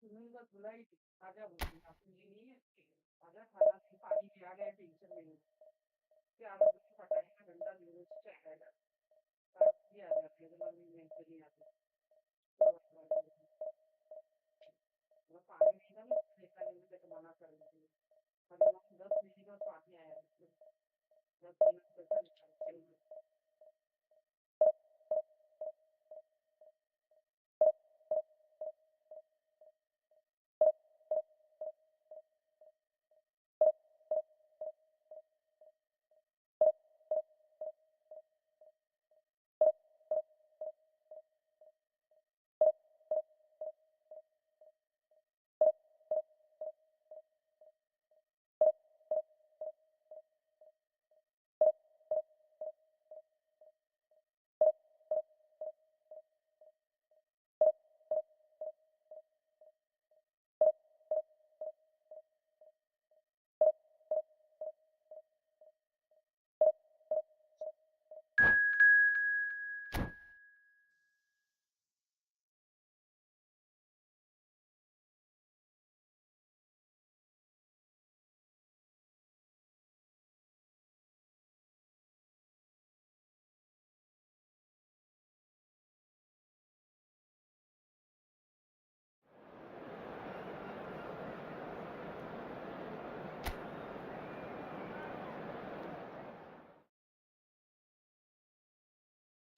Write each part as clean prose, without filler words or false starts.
सुनील का धुलाई आजा बोलती आपको ये नहीं है आजा खाना नहीं पानी भी आ गया टेंशन नहीं फिर आधा कुछ पटाई का घंटा न्यूज चल जाएगा रात भी आ जाती है तो मम्मी नहीं चली आती तो पानी नहीं था ना देखा नहीं मुझे तो मना कर दी मतलब 10 मिनट का पानी आया 10 मिनट पैसा निकाल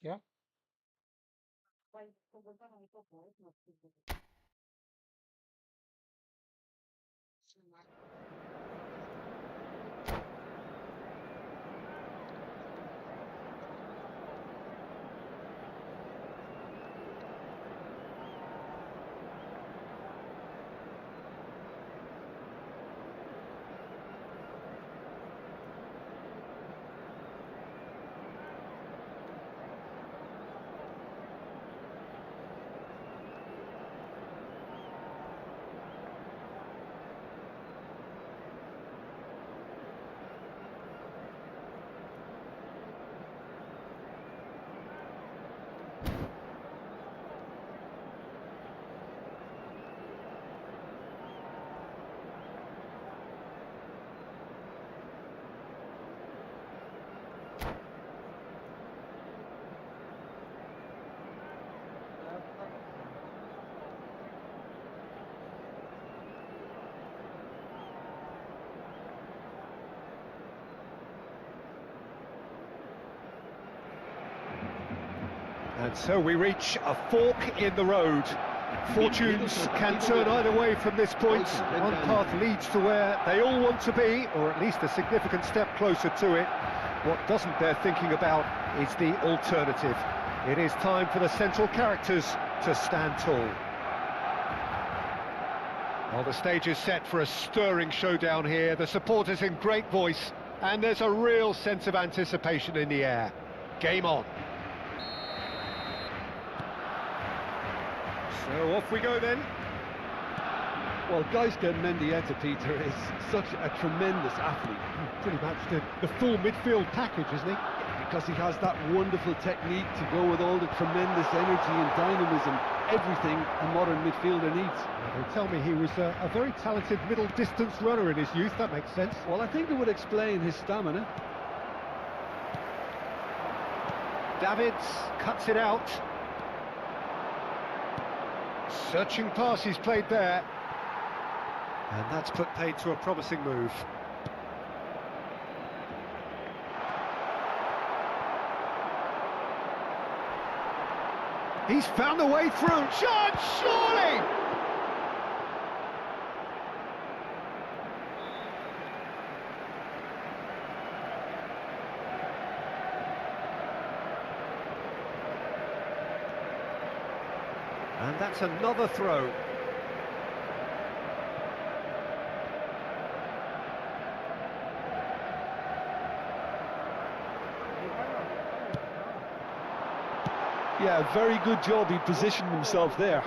क्या? भाई तो बोलता हम तो बहुत मस्ती करते And so we reach a fork in the road. Fortunes can turn either way from this point. One path leads to where they all want to be, or at least a significant step closer to it. What doesn't bear thinking about is the alternative. It is time for the central characters to stand tall. Well, the stage is set for a stirring showdown here. The supporters in great voice, and there's a real sense of anticipation in the air. Game on. So off we go then. Well, Geisker Mendieta, Peter, is such a tremendous athlete. Pretty much the full midfield package, isn't he? Because he has that wonderful technique to go with all the tremendous energy and dynamism, everything a modern midfielder needs. They tell me he was a very talented middle distance runner in his youth. That makes sense. Well, I think it would explain his stamina. Davids cuts it out. Searching pass he's played there. And that's put paid to a promising move. He's found a way through. Shot, surely! And that's another throw. Yeah, very good job. He positioned himself there.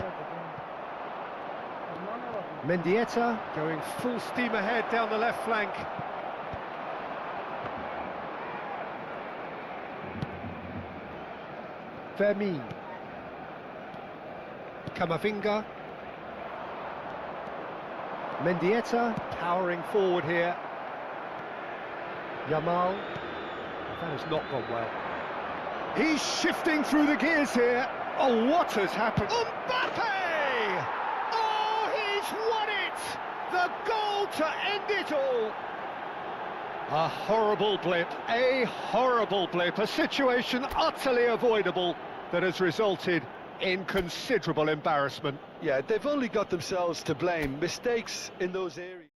Mendieta going full steam ahead down the left flank. Vermeer. Camavinga. Mendieta powering forward here. Yamal. That has not gone well. He's shifting through the gears here. Oh, what has happened? Mbappe! Oh, he's won it! The goal to end it all. A horrible blip, a situation utterly avoidable that has resulted in considerable embarrassment. Yeah, they've only got themselves to blame. Mistakes in those areas.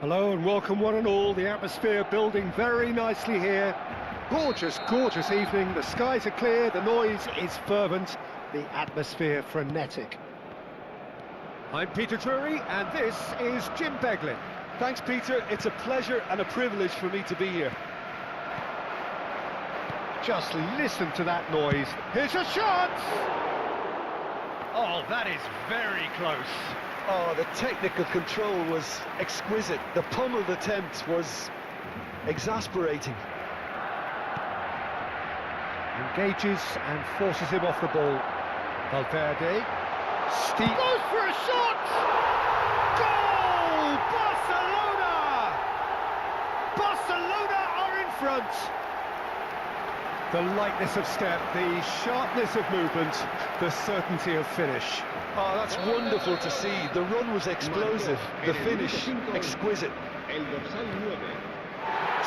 Hello and welcome one and all. The atmosphere building very nicely here. Gorgeous, gorgeous evening. The skies are clear, the noise is fervent, the atmosphere frenetic. I'm Peter Drury and this is Jim Beglin. Thanks, Peter. It's a pleasure and a privilege for me to be here. Just listen to that noise. Here's a shot! Oh, that is very close. Oh, the technical control was exquisite. The pummeled attempt was exasperating. Engages and forces him off the ball. Valverde. Steep. Goes for a shot! Goal! Barcelona! Barcelona are in front. The lightness of step, the sharpness of movement, the certainty of finish. Oh, that's wonderful to see. The run was explosive, the finish exquisite.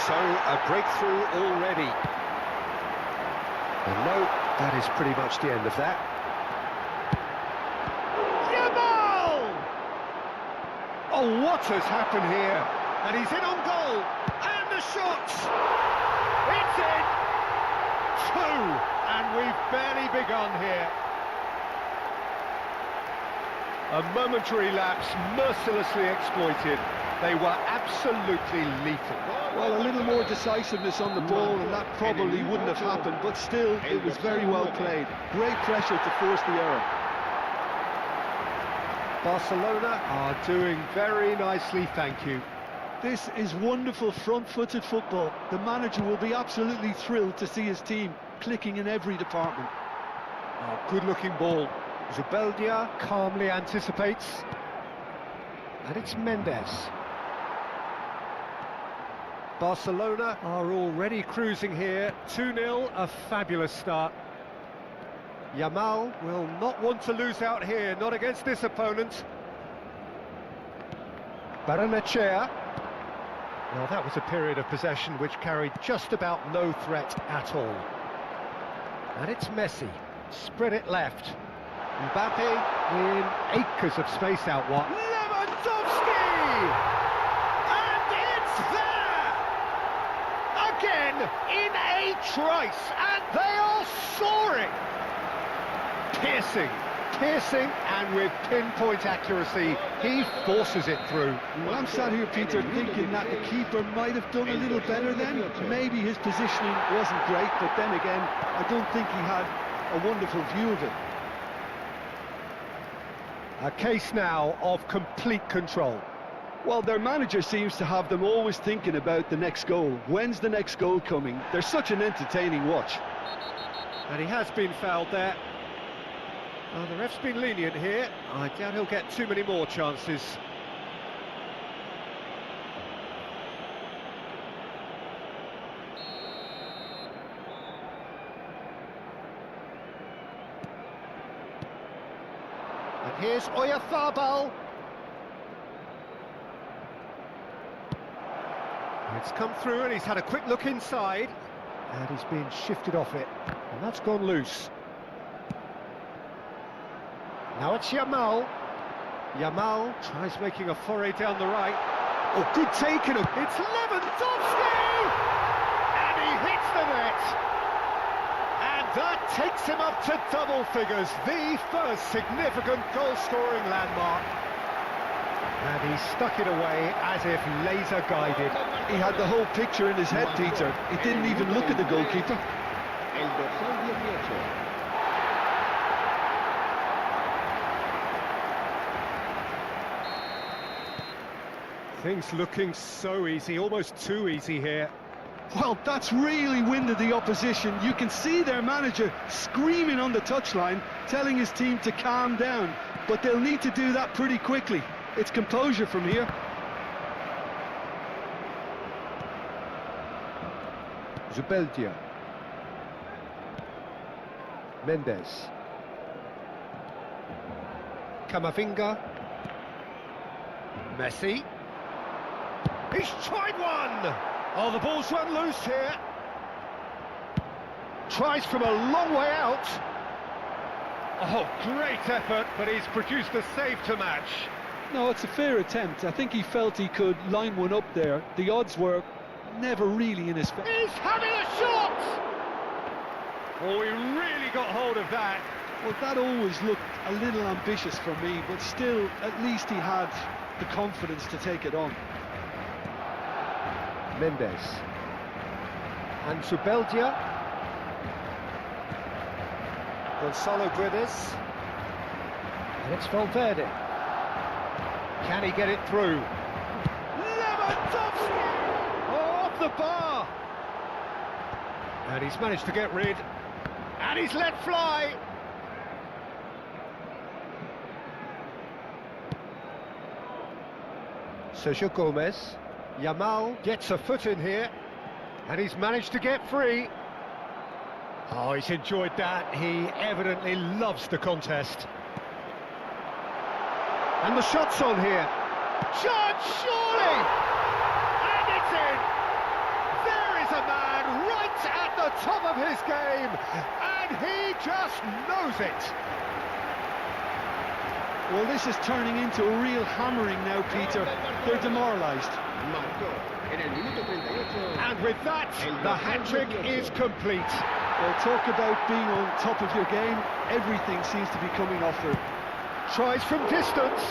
So, a breakthrough already. And no, that is pretty much the end of that. Yamal! Oh, what has happened here? And he's in on goal. And the shot! It's in! Two! And we've barely begun here. A momentary lapse, mercilessly exploited. They were absolutely lethal. Well, a little more decisiveness on the ball and that probably wouldn't have happened, but still, it was very well played. Great pressure to force the error. Barcelona are doing very nicely, thank you. This is wonderful front-footed football. The manager will be absolutely thrilled to see his team clicking in every department. Oh, good-looking ball. Zubeldia calmly anticipates. And it's Mendes. Barcelona are already cruising here. 2-0, a fabulous start. Yamal will not want to lose out here, not against this opponent. Baranechea. Well, that was a period of possession which carried just about no threat at all. And it's Messi. Spread it left. Mbappe in acres of space out wide. Lewandowski! And it's there! Again, in a trice, and they are soaring! Piercing, piercing and with pinpoint accuracy, he forces it through. Well, I'm sat here, Peter, thinking that the keeper might have done a little better then. Maybe his positioning wasn't great, but then again, I don't think he had a wonderful view of it. A case now of complete control. Well, their manager seems to have them always thinking about the next goal. When's the next goal coming? They're such an entertaining watch. And he has been fouled there. Oh, the ref's been lenient here. I doubt he'll get too many more chances. And here's Oyarzabal. It's come through and he's had a quick look inside. And he's been shifted off it. And that's gone loose. Now it's Yamal. Yamal tries making a foray down the right. Oh, good taking him. It's Lewandowski! And he hits the net. And that takes him up to double figures. The first significant goal-scoring landmark. And he stuck it away as if laser-guided. He had the whole picture in his head, Peter. He didn't even look at the goalkeeper. Things looking so easy, almost too easy here. Well, that's really winded the opposition. You can see their manager screaming on the touchline, telling his team to calm down. But they'll need to do that pretty quickly. It's composure from here. Zubeldia. Mendes. Camavinga. Messi. He's tried one! Oh, the ball's run loose here. Tries from a long way out. Oh, great effort, but he's produced a save to match. No, it's a fair attempt. I think he felt he could line one up there. The odds were never really in his favor. He's having a shot! Oh, he really got hold of that. Well, that always looked a little ambitious for me, but still, at least he had the confidence to take it on. Mendes. And Zubeldia. Gonzalo Guedes. And it's Valverde. Can he get it through? Lewandowski! Oh, off the bar! And he's managed to get rid. And he's let fly! Sergio Gomez. Yamal gets a foot in here. And he's managed to get free. Oh, he's enjoyed that. He evidently loves the contest. And the shot's on here. Chance, surely! And it's in! There is a man right at the top of his game, and he just knows it. Well, this is turning into a real hammering now, Peter. They're demoralised. And with that, the hat-trick is complete. Well, talk about being on top of your game. Everything seems to be coming off there. Tries from distance.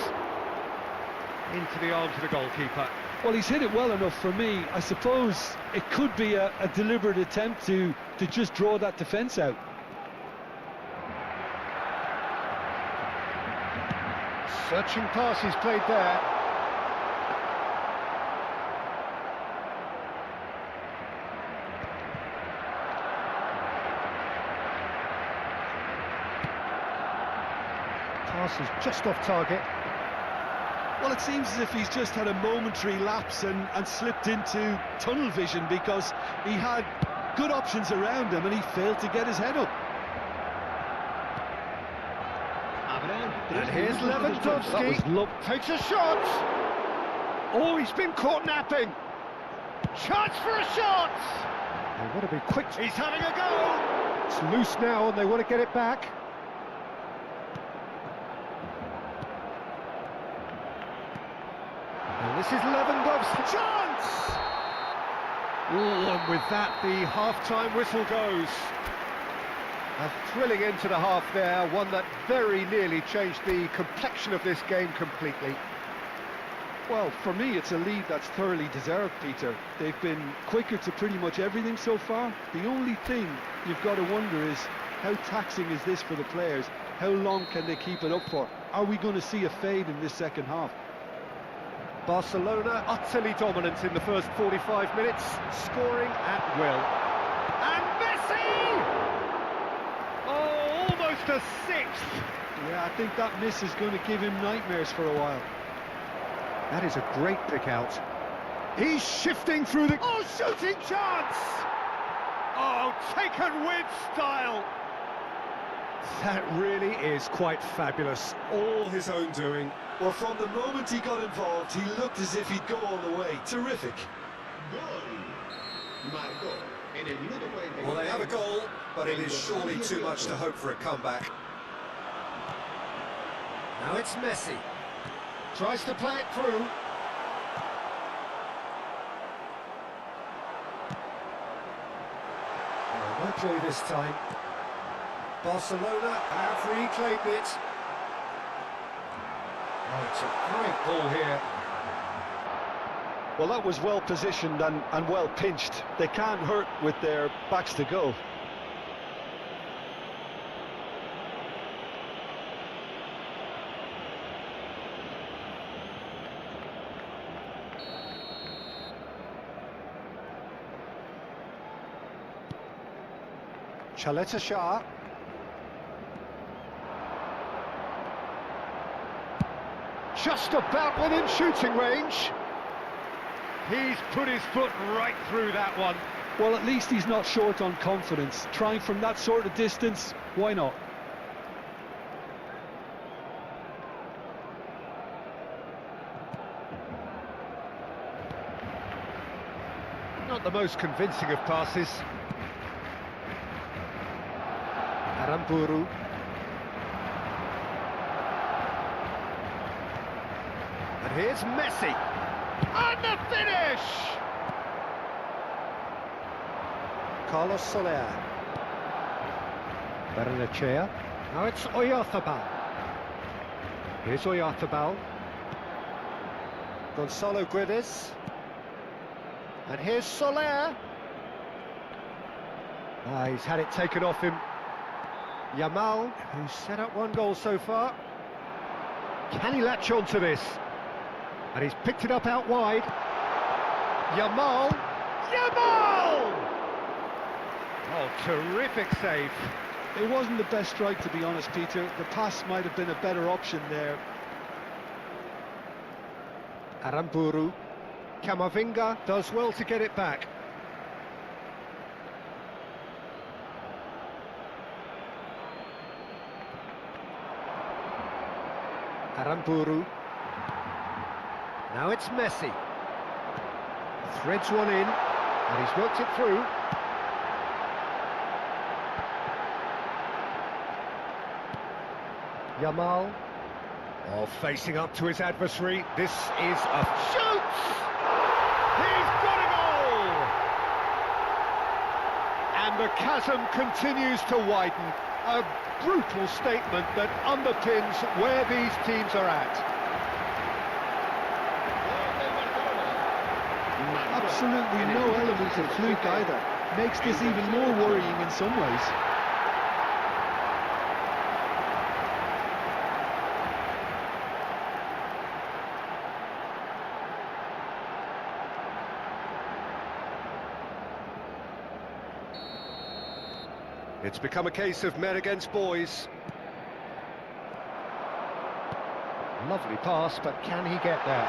Into the arms of the goalkeeper. Well, he's hit it well enough for me. I suppose it could be a deliberate attempt to just draw that defence out. Searching pass is played there. Pass is just off target. Well, it seems as if he's just had a momentary lapse and slipped into tunnel vision, because he had good options around him and he failed to get his head up. And here's Lewandowski. Takes a shot. Oh, he's been caught napping. Chance for a shot. They want to be quick. He's having a go. It's loose now and they want to get it back. And this is Lewandowski. Chance! Ooh, and with that, the half-time whistle goes. A thrilling end to the half there, one that very nearly changed the complexion of this game completely. Well, for me, it's a lead that's thoroughly deserved, Peter. They've been quicker to pretty much everything so far. The only thing you've got to wonder is, how taxing is this for the players? How long can they keep it up for? Are we going to see a fade in this second half? Barcelona utterly dominant in the first 45 minutes, scoring at will. And Messi! Oh, almost a sixth! Yeah, I think that miss is going to give him nightmares for a while. That is a great pick out. He's shifting through the... Oh, shooting chance! Oh, taken with style! That really is quite fabulous. All his own doing. Well, from the moment he got involved, he looked as if he'd go all the way. Terrific. Well, they have a goal, but it is surely too much to hope for a comeback. Now it's Messi. Tries to play it through. Well, no clue this time. Barcelona have reclaimed it. Oh, it's a great ball here. Well, that was well positioned and well pinched. They can't hurt with their backs to goal. Chaleta Shah. Just about within shooting range. He's put his foot right through that one. Well, at least he's not short on confidence. Trying from that sort of distance, why not? Not the most convincing of passes. Aramburu. And here's Messi. And the finish! Carlos Soler. Barrenechea. Now it's Oyarzabal. Here's Oyarzabal. Gonzalo Guedes. And here's Soler. He's had it taken off him. Yamal, who's set up one goal so far. Can he latch on to this? And he's picked it up out wide. Yamal! Yamal! Oh, terrific save. It wasn't the best strike, to be honest, Peter. The pass might have been a better option there. Aramburu. Camavinga does well to get it back. Aramburu. Now it's Messi. Threads one in, and he's worked it through. Yamal. Oh, facing up to his adversary. This is a shoot! He's got a goal! And the chasm continues to widen. A brutal statement that underpins where these teams are at. Absolutely no element of fluke either. Makes this even more worrying in some ways. It's become a case of men against boys. Lovely pass, but can he get there?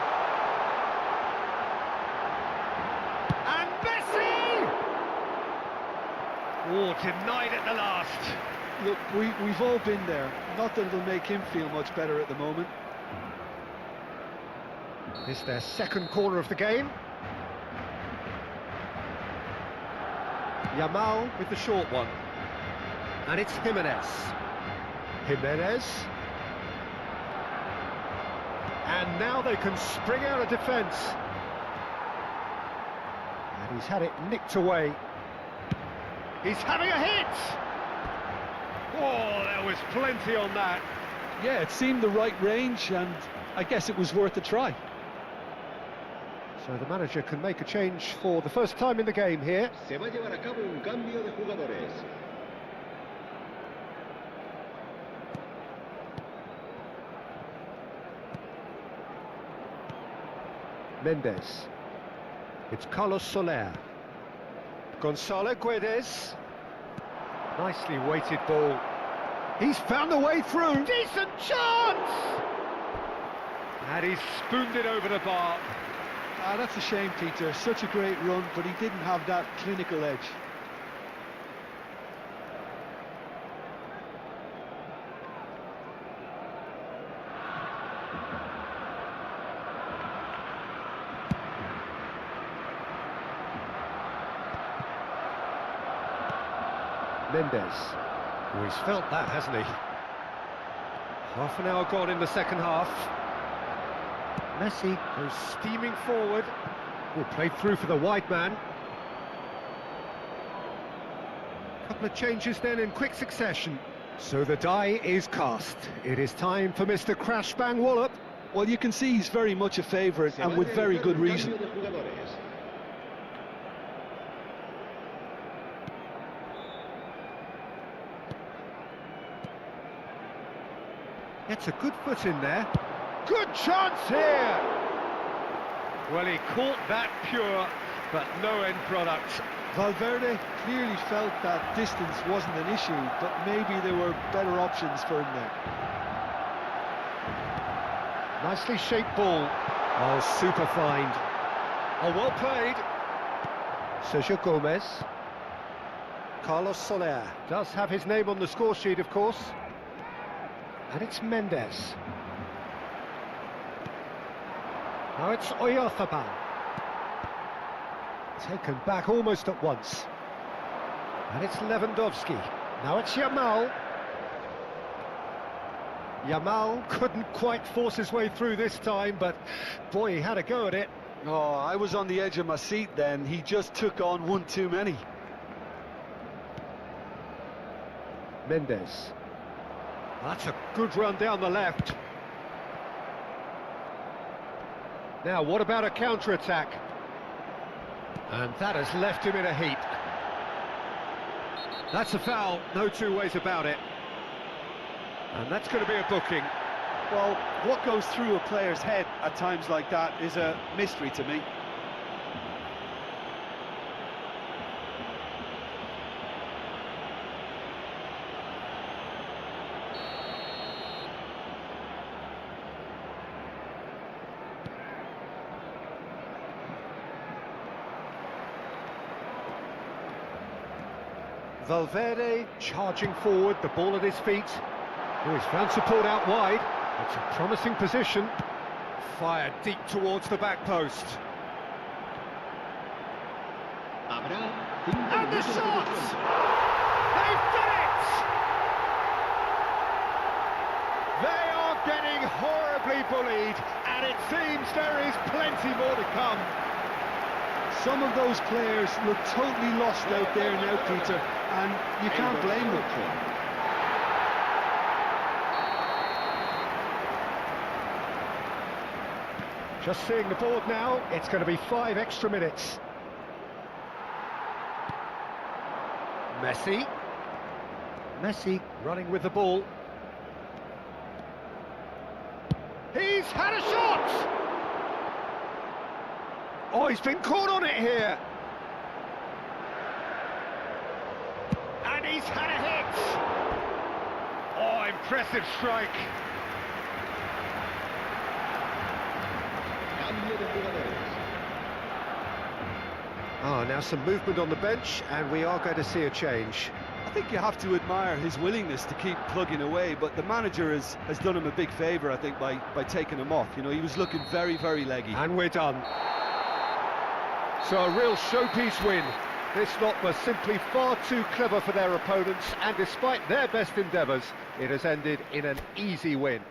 And Messi! Oh, denied at the last. Look, we've all been there. Not that it'll make him feel much better at the moment. It's their second corner of the game. Yamal with the short one. And it's Jimenez. Jimenez. And now they can spring out of defence. And he's had it nicked away. He's having a hit! Oh, there was plenty on that. Yeah, it seemed the right range, and I guess it was worth a try. So the manager can make a change for the first time in the game here. Se va a llevar a cabo un cambio de jugadores. Mendes. It's Carlos Soler. Gonzalo Guedes. Nicely weighted ball. He's found a way through. Decent chance! And he's spooned it over the bar. Ah, that's a shame, Peter. Such a great run, but he didn't have that clinical edge. Mendes. Oh, he's felt that, hasn't he? Half an hour gone in the second half. Messi goes steaming forward. Oh, played through for the wide man. Couple of changes then in quick succession. So the die is cast. It is time for Mr. Crash Bang Wallop. Well, you can see he's very much a favourite, and with very good reason. Cambio de jugadores. Gets a good foot in there. Good chance here! Well, he caught that pure, but no end product. Valverde clearly felt that distance wasn't an issue, but maybe there were better options for him there. Nicely shaped ball. Oh, super find. Oh, well played. Sergio Gomez. Carlos Soler does have his name on the score sheet, of course. And it's Mendes. Now it's Oyarzabal. Taken back almost at once. And it's Lewandowski. Now it's Yamal. Yamal couldn't quite force his way through this time, but boy, he had a go at it. Oh, I was on the edge of my seat then. He just took on one too many. Mendes. That's a good run down the left. Now, what about a counter-attack? And that has left him in a heap. That's a foul, no two ways about it. And that's going to be a booking. Well, what goes through a player's head at times like that is a mystery to me. Valverde charging forward, the ball at his feet. Oh, he's found support out wide. It's a promising position. Fired deep towards the back post. Habrá 5 And the minutos de shot! descuento. They've done it! They are getting horribly bullied, and it seems there is plenty more to come. Some of those players look totally lost out there now, Peter, and you can't blame them. Just seeing the board now, it's going to be 5 extra minutes. Messi. Messi running with the ball. He's had a shot! Oh, he's been caught on it here. And he's had a hit. Oh, impressive strike. Cambio de jugadores. Oh, now some movement on the bench, and we are going to see a change. I think you have to admire his willingness to keep plugging away, but the manager has done him a big favour, I think, by taking him off. You know, he was looking very, very leggy. And we're done. So a real showpiece win. This lot was simply far too clever for their opponents, and despite their best endeavours, it has ended in an easy win.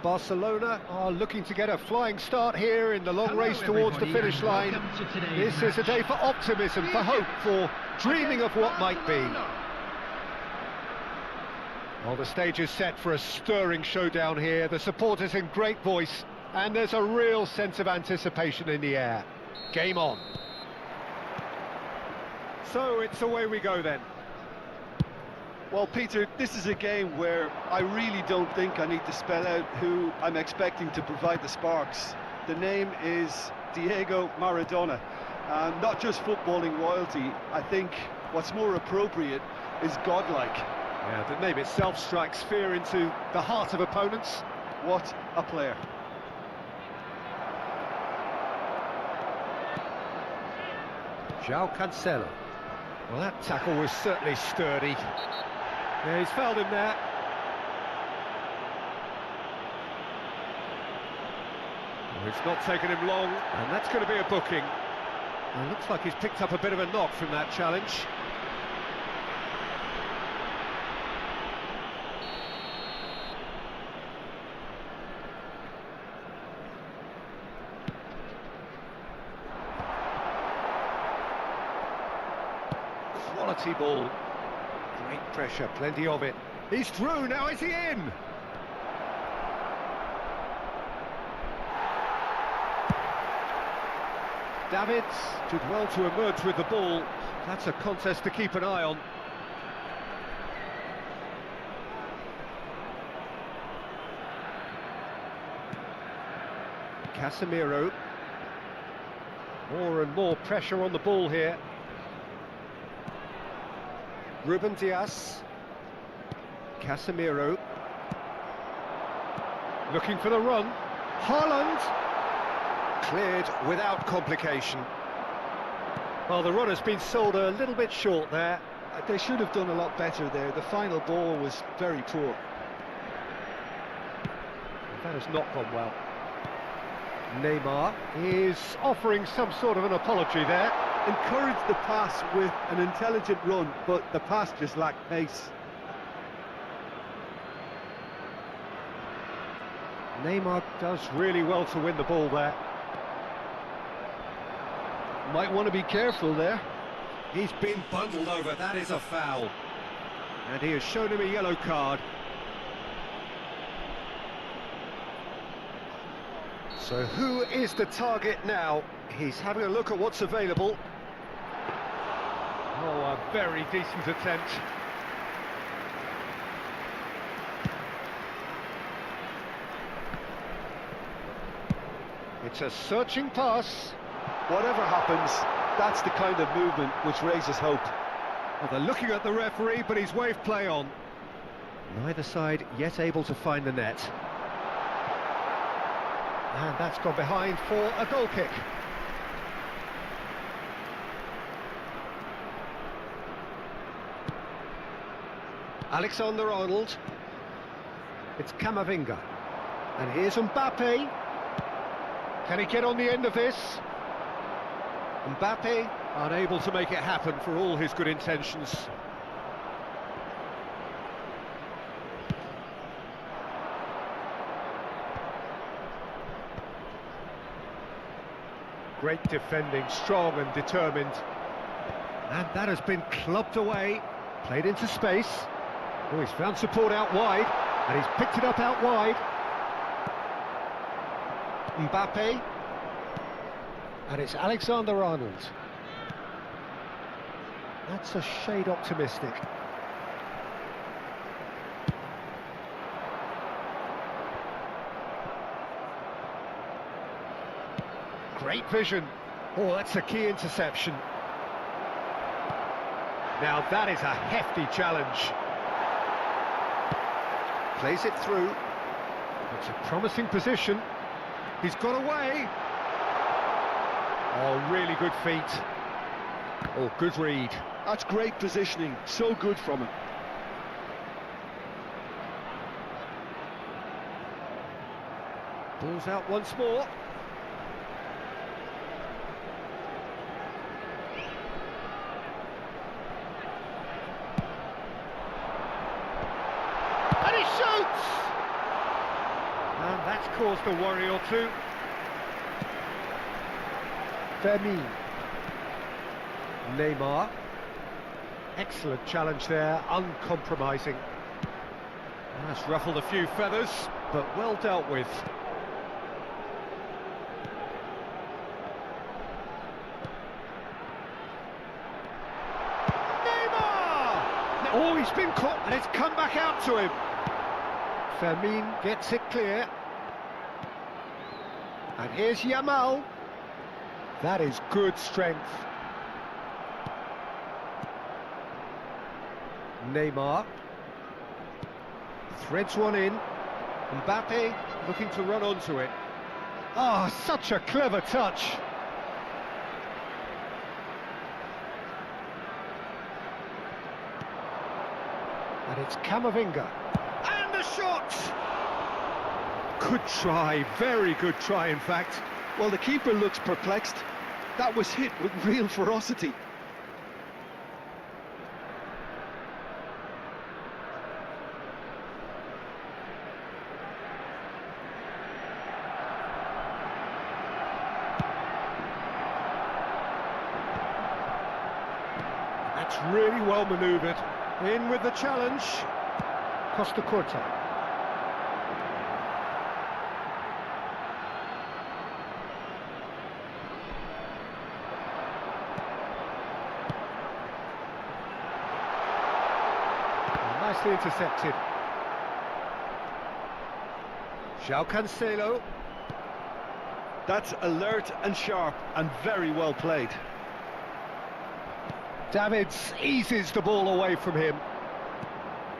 Barcelona are looking to get a flying start here in the long race towards the finish line. This is a day for optimism, for hope, for dreaming of what might be. Well, the stage is set for a stirring showdown here. The supporters in great voice, and there's a real sense of anticipation in the air. Game on. So it's away we go then. Well, Peter, this is a game where I really don't think I need to spell out who I'm expecting to provide the sparks. The name is Diego Maradona. Not just footballing royalty, I think what's more appropriate is godlike. Yeah, the name itself strikes fear into the heart of opponents. What a player. João Cancelo. Well, that tackle was certainly sturdy. Yeah, he's fouled him there. Well, it's not taken him long, and that's going to be a booking. Well, it looks like he's picked up a bit of a knock from that challenge. Quality ball. Great pressure, plenty of it. He's through, now is he in? Davids did well to emerge with the ball. That's a contest to keep an eye on. Casemiro. More and more pressure on the ball here. Ruben Dias. Casemiro. Looking for the run. Haaland. Cleared without complication. Well, the run has been sold a little bit short there. They should have done a lot better there. The final ball was very poor. That has not gone well. Neymar is offering some sort of an apology there. Encouraged the pass with an intelligent run, but the pass just lacked pace. Neymar does really well to win the ball there. Might want to be careful there. He's been bundled over, that is a foul. And he has shown him a yellow card. So who is the target now? He's having a look at what's available. Oh, a very decent attempt. It's a searching pass. Whatever happens, that's the kind of movement which raises hope. Well, they're looking at the referee, but he's waved play on. Neither side yet able to find the net. And that's gone behind for a goal kick. Alexander-Arnold. It's Camavinga. And here's Mbappe. Can he get on the end of this? Mbappe unable to make it happen for all his good intentions. Great defending, strong and determined. And that has been clubbed away, played into space. Oh, he's found support out wide, and he's picked it up out wide. Mbappe. And it's Alexander-Arnold. That's a shade optimistic. Great vision. Oh, that's a key interception. Now that is a hefty challenge. Plays it through. It's a promising position. He's got away. Oh, really good feet. Oh, good read. That's great positioning, so good from him. Ball's out once more. And he shoots! And that's caused a worry or two. Fermin. Neymar. Excellent challenge there, uncompromising. That's ruffled a few feathers, but well dealt with. Neymar! Oh, he's been caught, and it's come back out to him. Fermin gets it clear. And here's Yamal. That is good strength. Neymar threads one in. Mbappe looking to run onto it. Ah, such a clever touch. And it's Camavinga. And the shot! Good try, very good try in fact. Well, the keeper looks perplexed. That was hit with real ferocity. That's really well manoeuvred. In with the challenge. Costa Curta. Nicely intercepted. João Cancelo. That's alert and sharp and very well played. Davids eases the ball away from him.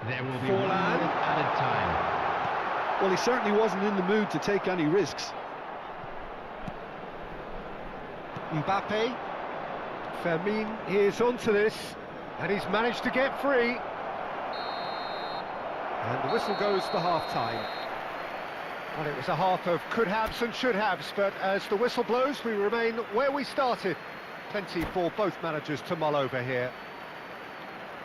There will be Forlan. 1 minute added time. Well, he certainly wasn't in the mood to take any risks. Mbappe. Fermin is onto this, and he's managed to get free. And the whistle goes for half-time. Well, it was a half of could-haves and should-haves, but as the whistle blows, we remain where we started. Plenty for both managers to mull over here.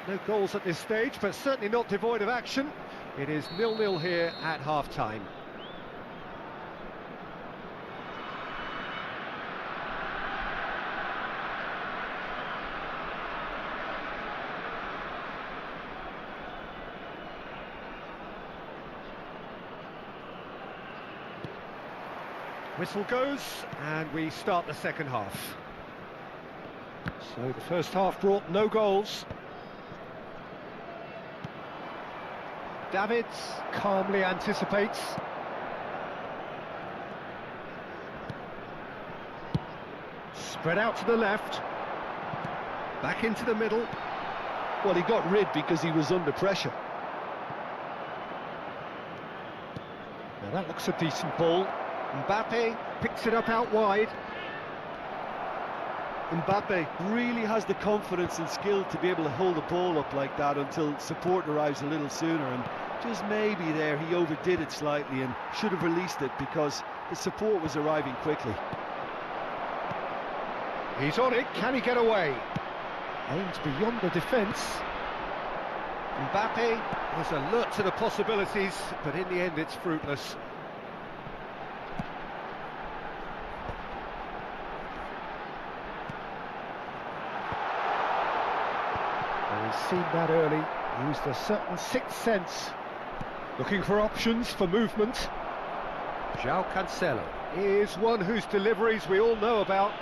No goals at this stage, but certainly not devoid of action. It is 0-0 here at half-time. Whistle goes, and we start the second half. So the first half brought no goals. Davids calmly anticipates. Spread out to the left. Back into the middle. Well, he got rid because he was under pressure. Now that looks a decent ball. Mbappe picks it up out wide. Mbappe really has the confidence and skill to be able to hold the ball up like that until support arrives a little sooner, and just maybe there he overdid it slightly and should have released it because the support was arriving quickly. He's on it, can he get away? Aims beyond the defence. Mbappe was alert to the possibilities, but in the end it's fruitless. He's seen that early, used a certain sixth sense. Looking for options for movement. João Cancelo is one whose deliveries we all know about.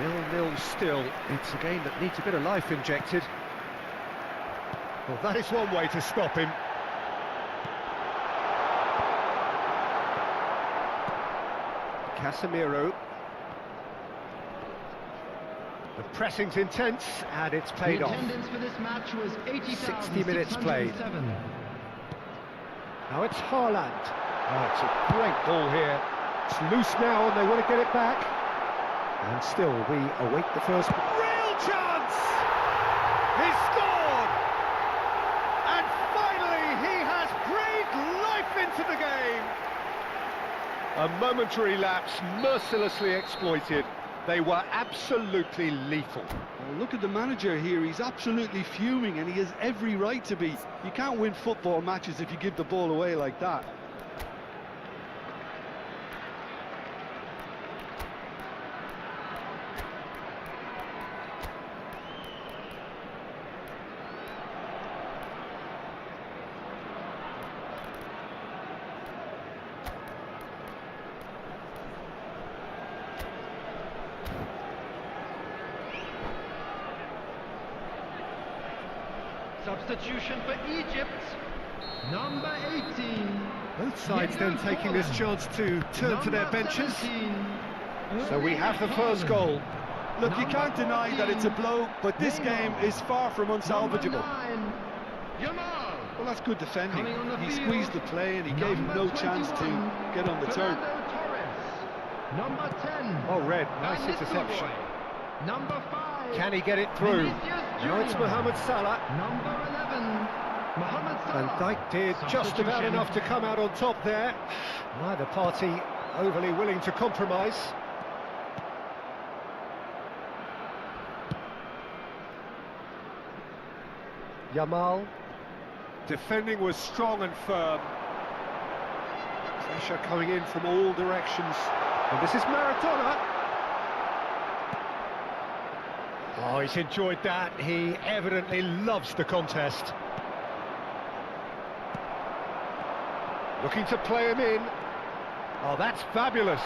Nil-nil still. It's a game that needs a bit of life injected. Well, that is one way to stop him. Casemiro. The pressing's intense, and it's paid off. The attendance for this match was 60 minutes played. Now it's Haaland. Oh, it's a great ball here. It's loose now, and they want to get it back. And still, we await the first... Real chance! He scored! And finally, he has breathed life into the game! A momentary lapse, mercilessly exploited. They were absolutely lethal. Well, look at the manager here, he's absolutely fuming and he has every right to be. You can't win football matches if you give the ball away like that. Substitution for Egypt, number 18. Both sides then taking this chance to turn to their benches. So we have the first goal. Look, you can't deny that it's a blow, but this game is far from unsalvageable. Well, that's good defending. He squeezed the play and he gave him no chance to get on the turn. Number 10. Oh, red, nice interception. Number 5. Can he get it through? Vinicius Now it's Junior. Mohamed Salah. Number 11. Mohamed Van Salah. Dijk did just about Substitution. enough to come out on top there. Neither party overly willing to compromise. Yamal. Defending was strong and firm. Pressure coming in from all directions. And this is Maradona. Oh, he's enjoyed that. He evidently loves the contest. Looking to play him in. Oh, that's fabulous.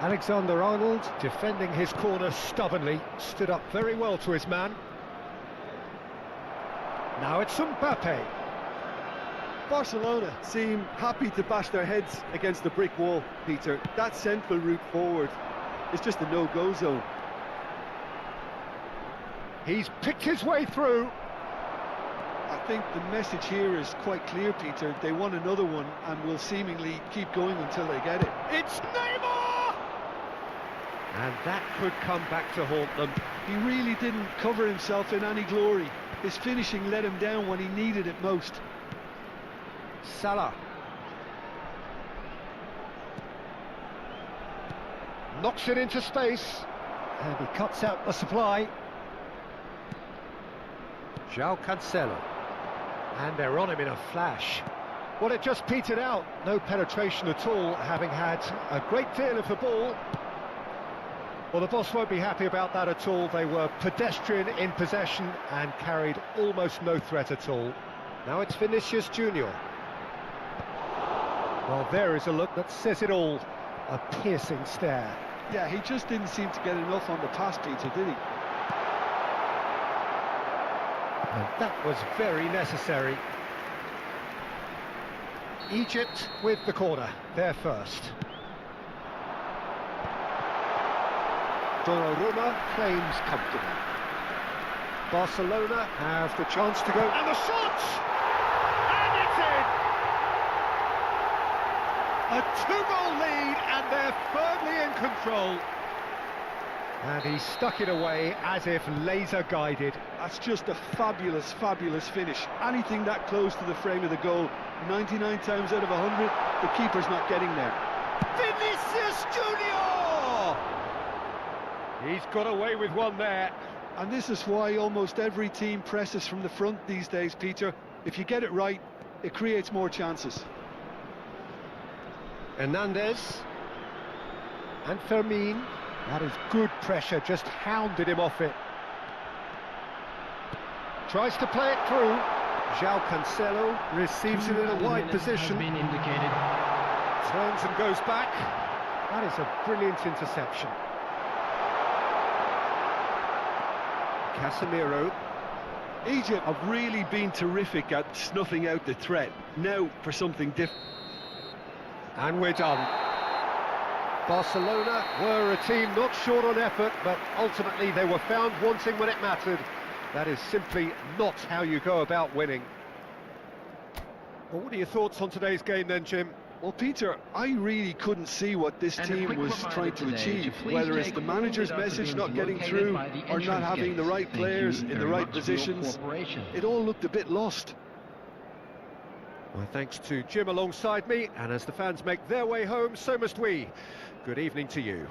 Alexander-Arnold defending his corner stubbornly, stood up very well to his man. Now it's Mbappe. Barcelona seem happy to bash their heads against the brick wall, Peter. That central route forward is just a no-go zone. He's picked his way through. I think the message here is quite clear, Peter. They want another one and will seemingly keep going until they get it. It's Neymar! And that could come back to haunt them. He really didn't cover himself in any glory. His finishing let him down when he needed it most. Salah. Knocks it into space. And he cuts out the supply. João Cancelo. And they're on him in a flash. Well, it just petered out. No penetration at all, having had a great deal of the ball. Well, the boss won't be happy about that at all. They were pedestrian in possession and carried almost no threat at all. Now it's Vinicius Junior. Well, there is a look that says it all. A piercing stare. Yeah, he just didn't seem to get enough on the pass, Peter, did he? And that was very necessary. Egypt with the corner, they're first. Donnarumma claims comfortable. Barcelona have the chance to go, and the shot! And it's in! A 2-goal lead, and they're firmly in control. And he stuck it away as if laser-guided. That's just a fabulous, fabulous finish. Anything that close to the frame of the goal, 99 times out of 100, the keeper's not getting there. Vinicius Junior! He's got away with one there. And this is why almost every team presses from the front these days, Peter. If you get it right, it creates more chances. Hernandez. And Fermin. That is good pressure, just hounded him off it. Tries to play it through. João Cancelo receives it in a wide position. Has been indicated. Turns and goes back. That is a brilliant interception. Casemiro. Egypt have really been terrific at snuffing out the threat. Now for something different. And we're done. Barcelona were a team not short on effort, but ultimately they were found wanting when it mattered. That is simply not how you go about winning. Well, what are your thoughts on today's game then, Jim? Well, Peter, I really couldn't see what this And a team quick was reminder trying to today achieve, to please whether it's take the all manager's the message not dustbins getting located through by the or not entrance having the gates. right Thank players you in the very right much for your positions. cooperation. It all looked a bit lost. Well, thanks to Jim alongside me, and as the fans make their way home, so must we. Good evening to you.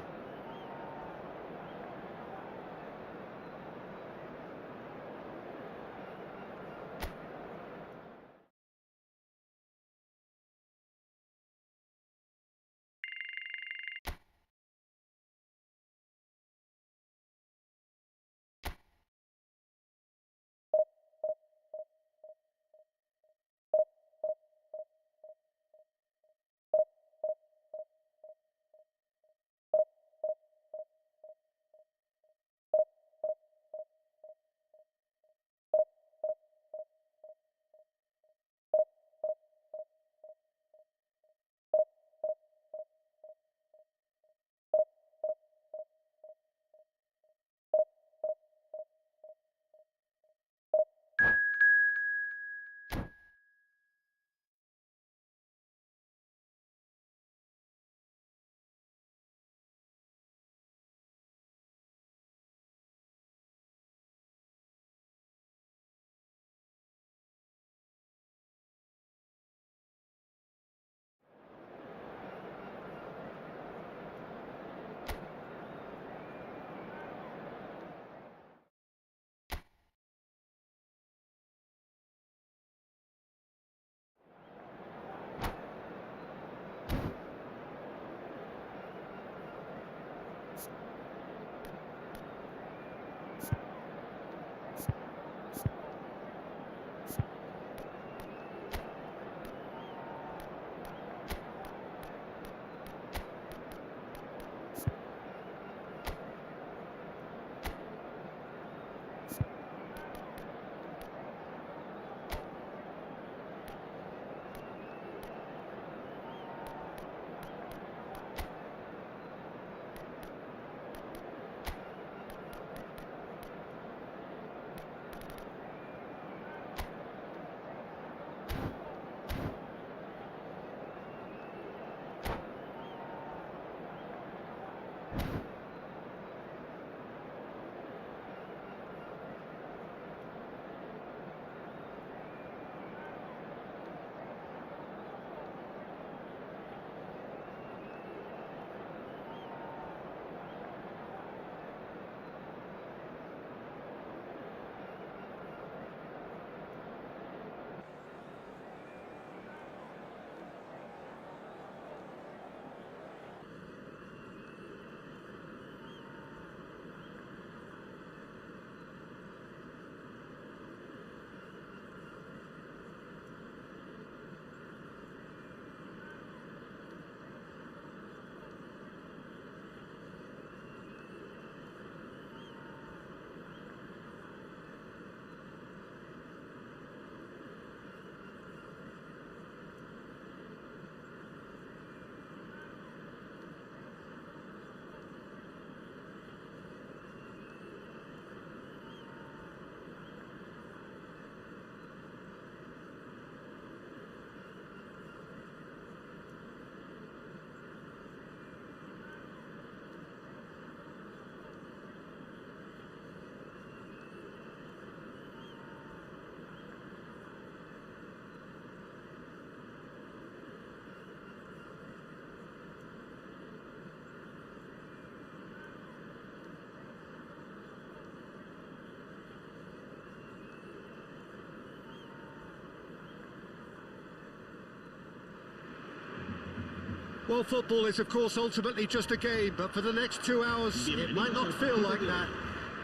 Well, football is, of course, ultimately just a game, but for the next 2 hours, it might not feel like that.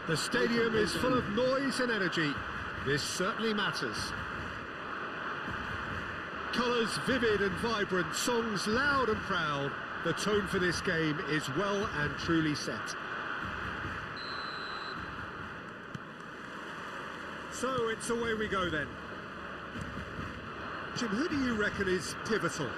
The stadium is full of noise and energy. This certainly matters. Colours vivid and vibrant, songs loud and proud. The tone for this game is well and truly set. So it's away we go then. Jim, who do you reckon is pivotal?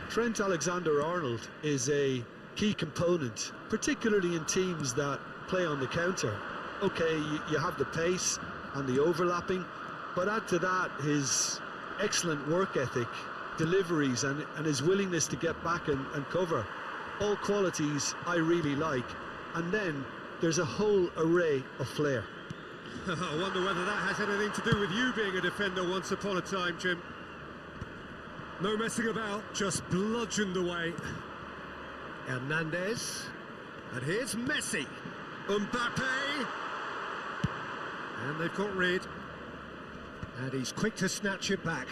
Trent Alexander-Arnold is a key component, particularly in teams that play on the counter. Okay, you have the pace and the overlapping, but add to that his excellent work ethic, deliveries and his willingness to get back and cover. All qualities I really like. And then there's a whole array of flair. I wonder whether that has anything to do with you being a defender once upon a time, Jim. No messing about, just bludgeoned away. Hernandez. And here's Messi. Mbappe. And they've got rid. And he's quick to snatch it back.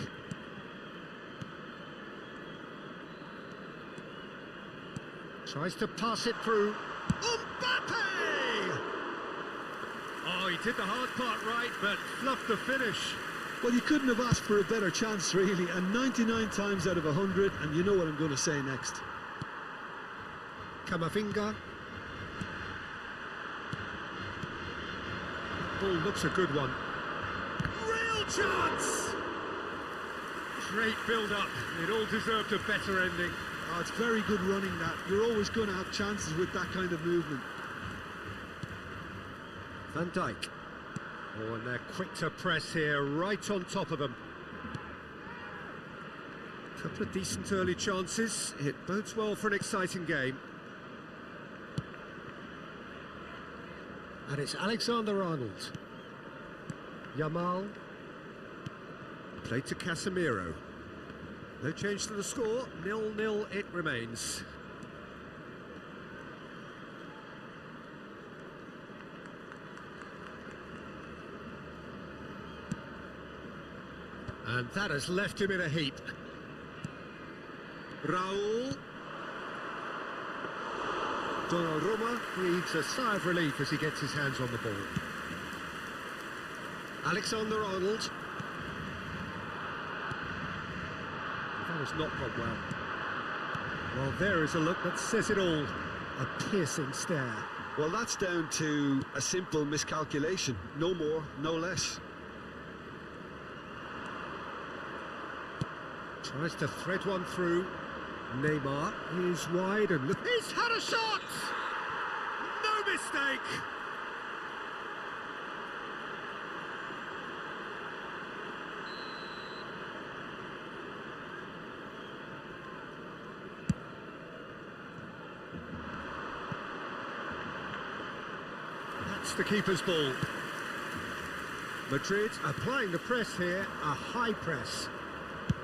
Tries to pass it through. Mbappe! Oh, he did the hard part right, but fluffed the finish. Well, you couldn't have asked for a better chance, really, and 99 times out of 100, and you know what I'm going to say next. Camavinga. Ball looks a good one. Real chance! Great build-up. It all deserved a better ending. Oh, it's very good running, that. You're always going to have chances with that kind of movement. Van Dijk. Oh, and they're quick to press here, right on top of them. Couple of decent early chances. It bodes well for an exciting game. And it's Alexander-Arnold. Yamal. Played to Casemiro. No change to the score. 0-0 it remains. And that has left him in a heap. Raul. Donnarumma breathes a sigh of relief as he gets his hands on the ball. Alexander-Arnold. That has not gone well. Well, there is a look that says it all. A piercing stare. Well, that's down to a simple miscalculation. No more, no less. Tries to thread one through. Neymar is wide and he's had a shot! No mistake! That's the keeper's ball. Madrid applying the press here, a high press.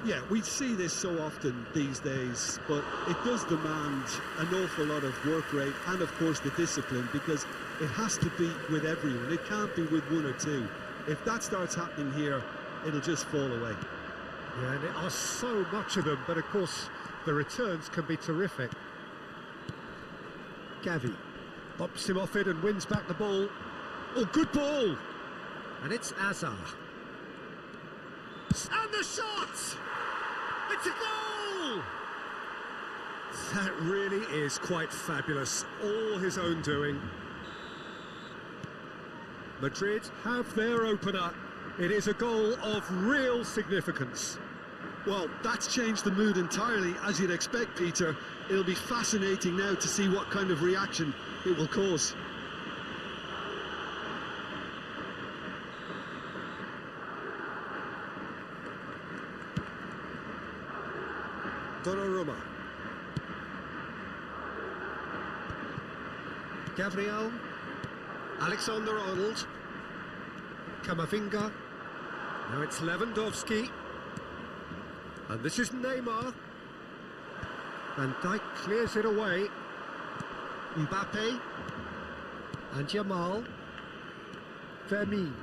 Yeah, we see this so often these days, but it does demand an awful lot of work rate and, of course, the discipline, because it has to be with everyone. It can't be with one or two. If that starts happening here, it'll just fall away. Yeah, and there are so much of them, but, of course, the returns can be terrific. Gavi bops him off it and wins back the ball. Oh, good ball! And it's Azar. And the shot! It's a goal! That really is quite fabulous. All his own doing. Madrid have their opener. It is a goal of real significance. Well, that's changed the mood entirely, as you'd expect, Peter. It'll be fascinating now to see what kind of reaction it will cause. Donnarumma. Gabriel. Alexander-Arnold. Camavinga. Now it's Lewandowski. And this is Neymar. Van Dijk clears it away. Mbappe. And Yamal. Vermeer.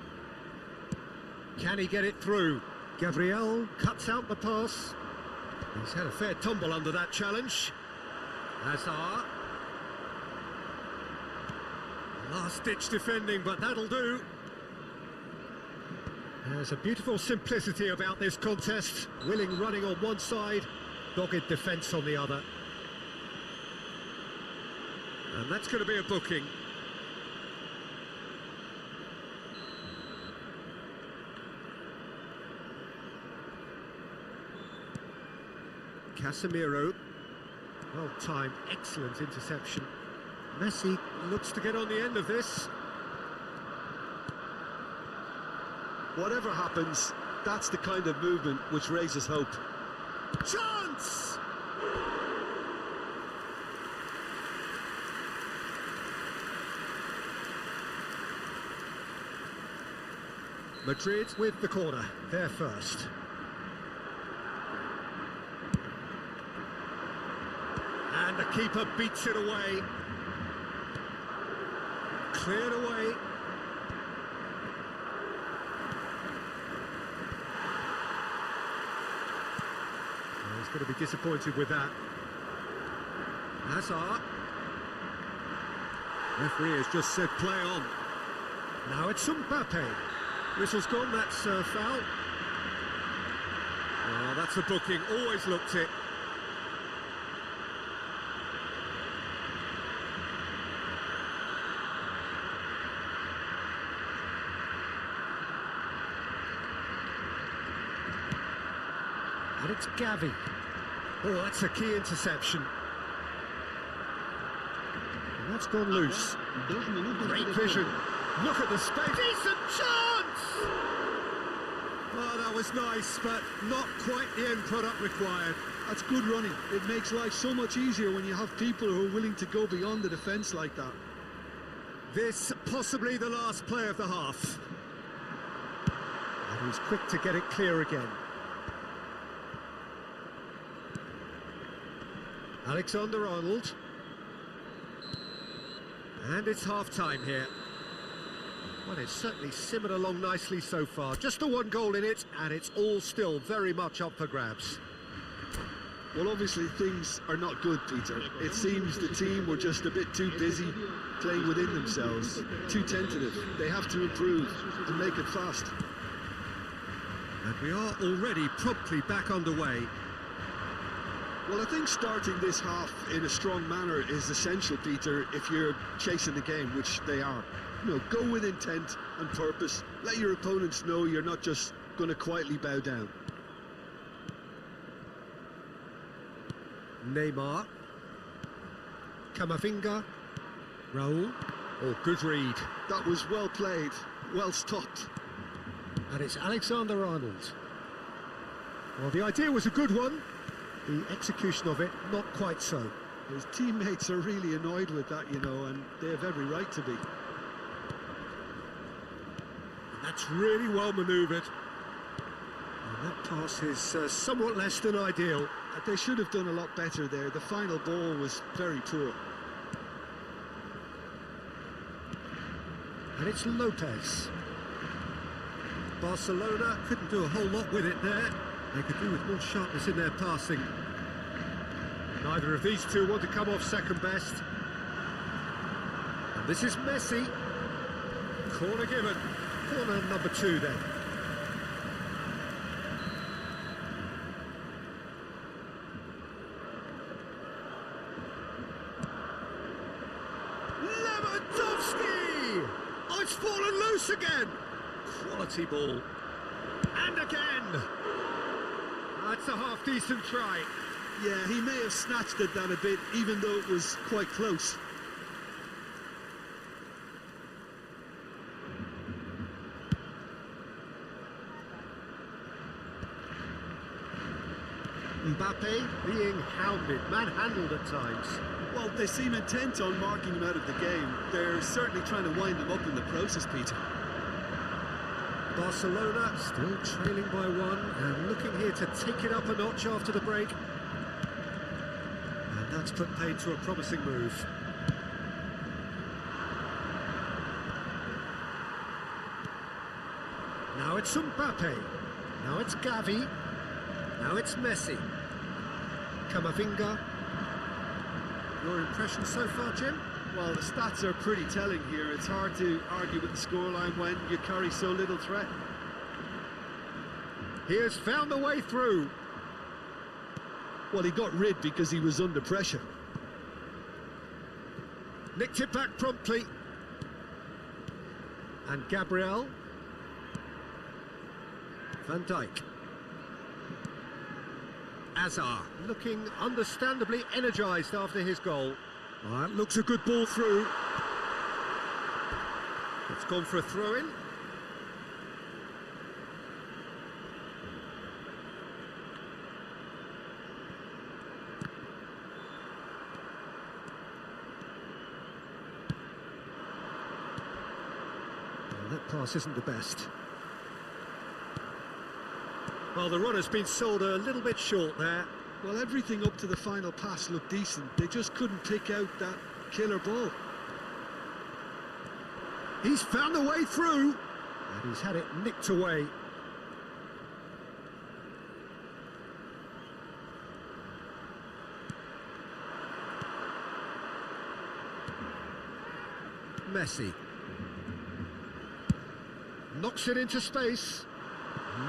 Can he get it through? Gabriel cuts out the pass. He's had a fair tumble under that challenge. Hazard. Last-ditch defending, but that'll do. There's a beautiful simplicity about this contest. Willing running on one side, dogged defence on the other. And that's going to be a booking. Casemiro. Well-timed, excellent interception. Messi looks to get on the end of this. Whatever happens, that's the kind of movement which raises hope. Chance! Madrid with the corner, they're first. And the keeper beats it away. Cleared away. Oh, he's going to be disappointed with that. Hazard. Referee has just said play on. Now it's Mbappe. Whistle's gone, that's a foul. Oh, that's a booking, always looked it. And it's Gavi. Oh, that's a key interception. And that's gone loose. Great vision. Look at the space. Decent chance! Oh, that was nice, but not quite the end product required. That's good running. It makes life so much easier when you have people who are willing to go beyond the defence like that. This possibly the last play of the half. And he's quick to get it clear again. Alexander-Arnold. And it's half-time here. Well, it's certainly simmered along nicely so far. Just the one goal in it, and it's all still very much up for grabs. Well, obviously things are not good, Peter. It seems the team were just a bit too busy playing within themselves, too tentative. They have to improve and make it fast. And we are already promptly back underway. Well, I think starting this half in a strong manner is essential, Peter, if you're chasing the game, which they are. You know, go with intent and purpose. Let your opponents know you're not just going to quietly bow down. Neymar. Camavinga. Raul. Oh, good read. That was well played, well stopped. And it's Alexander-Arnold. Well, the idea was a good one. The execution of it, not quite so. His teammates are really annoyed with that, you know, and they have every right to be. And that's really well manoeuvred. And that pass is somewhat less than ideal. They should have done a lot better there. The final ball was very poor. And it's Lopez. Barcelona couldn't do a whole lot with it there. They could do with more sharpness in their passing. Neither of these two want to come off second best. And this is Messi. Corner given. Corner number 2 then. Lewandowski! Oh, it's fallen loose again! Quality ball. And again! That's a half-decent try. Yeah, he may have snatched at that a bit, even though it was quite close. Mbappe being hounded, manhandled at times. Well, they seem intent on marking him out of the game. They're certainly trying to wind him up in the process, Peter. Barcelona still trailing by 1 and looking here to take it up a notch after the break. And that's put paid to a promising move. Now it's Mbappe. Now it's Gavi. Now it's Messi. Camavinga. Your impression so far, Jim? Well, the stats are pretty telling here. It's hard to argue with the scoreline when you carry so little threat. He has found the way through. Well, he got rid because he was under pressure. Nicked it back promptly. And Gabriel. Van Dijk. Azar, looking understandably energised after his goal. That looks a good ball through. It's gone for a throw-in. Well, that pass isn't the best. Well, the runner's been sold a little bit short there. Well, everything up to the final pass looked decent. They just couldn't pick out that killer ball. He's found the way through, and he's had it nicked away. Messi. Knocks it into space.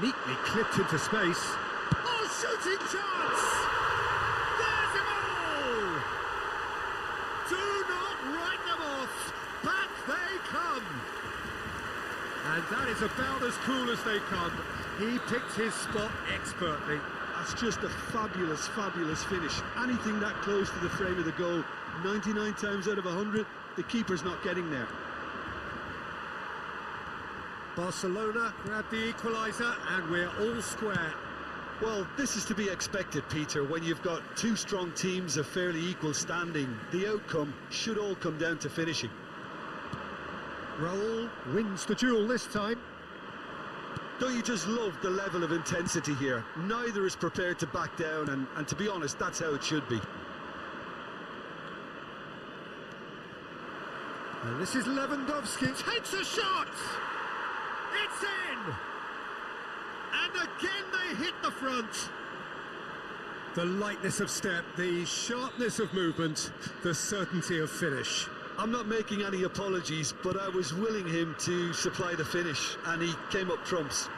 Neatly clipped into space. Oh, shooting chance! There's him all! Do not write them off. Back they come. And that is about as cool as they come. He picked his spot expertly. That's just a fabulous, fabulous finish. Anything that close to the frame of the goal, 99 times out of 100, the keeper's not getting there. Barcelona grab the equaliser and we're all square. Well, this is to be expected, Peter. When you've got two strong teams of fairly equal standing, the outcome should all come down to finishing. Raul wins the duel this time. Don't you just love the level of intensity here? Neither is prepared to back down, and to be honest, that's how it should be. And this is Lewandowski. Takes a shot! It's in! And again they hit the front. The lightness of step, the sharpness of movement, the certainty of finish. I'm not making any apologies, but I was willing him to supply the finish, and he came up trumps.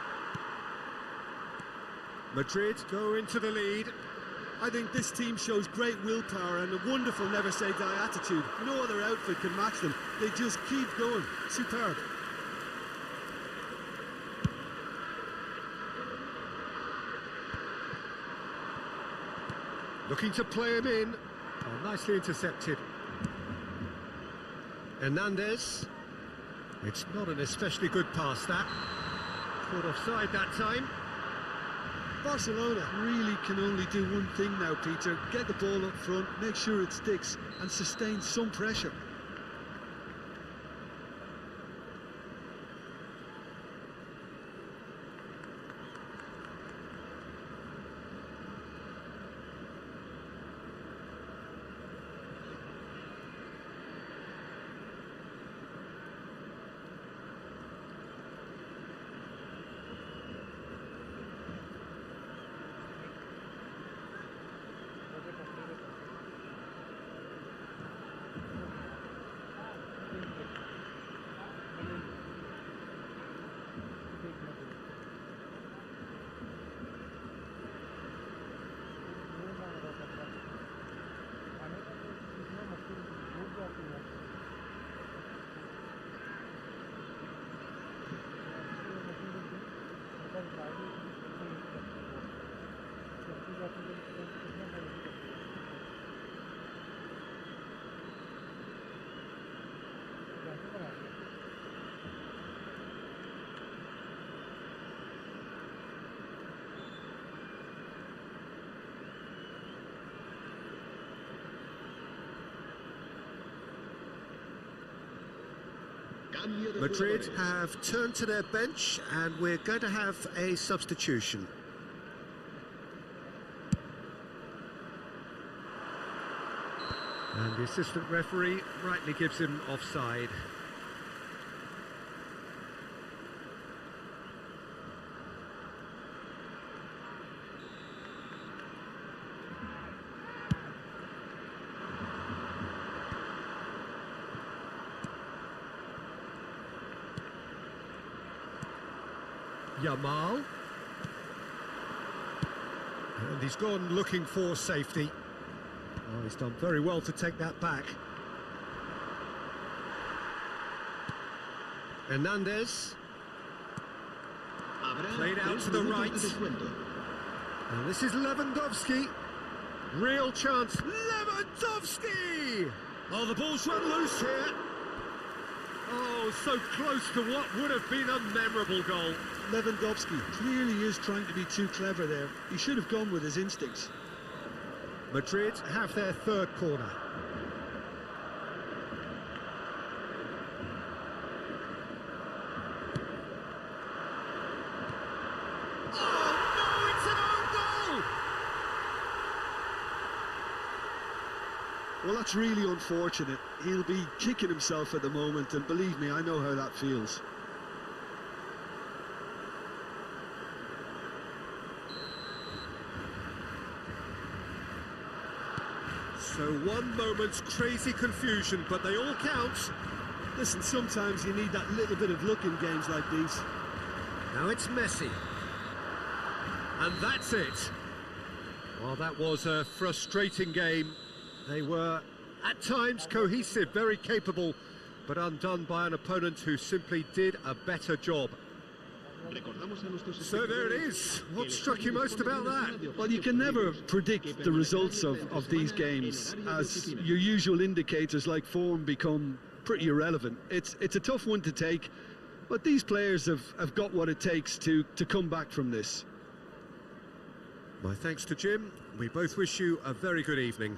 Madrid go into the lead. I think this team shows great willpower and a wonderful never-say-die attitude. No other outfit can match them. They just keep going. Superb. Looking to play him in. Oh, nicely intercepted. Hernandez. It's not an especially good pass, that. Caught offside that time. Barcelona really can only do one thing now, Peter. Get the ball up front, make sure it sticks, and sustain some pressure. Madrid have turned to their bench and we're going to have a substitution. And the assistant referee rightly gives him offside. Yamal. And he's gone looking for safety. Oh, he's done very well to take that back. Hernandez. Played out to the right. And this is Lewandowski. Real chance. Lewandowski! Oh, the ball's run loose here. Oh, so close to what would have been a memorable goal. Lewandowski clearly is trying to be too clever there. He should have gone with his instincts. Madrid have their third corner. Well, that's really unfortunate. He'll be kicking himself at the moment, and believe me, I know how that feels. So one moment's crazy confusion, but they all count. Listen, sometimes you need that little bit of luck in games like these. Now it's Messi. And that's it. Well, that was a frustrating game. They were, at times, cohesive, very capable, but undone by an opponent who simply did a better job. So there it is. What struck you most about that? Well, you can never predict the results of these games, as your usual indicators like form become pretty irrelevant. It's a tough one to take, but these players have got what it takes to come back from this. My thanks to Jim. We both wish you a very good evening.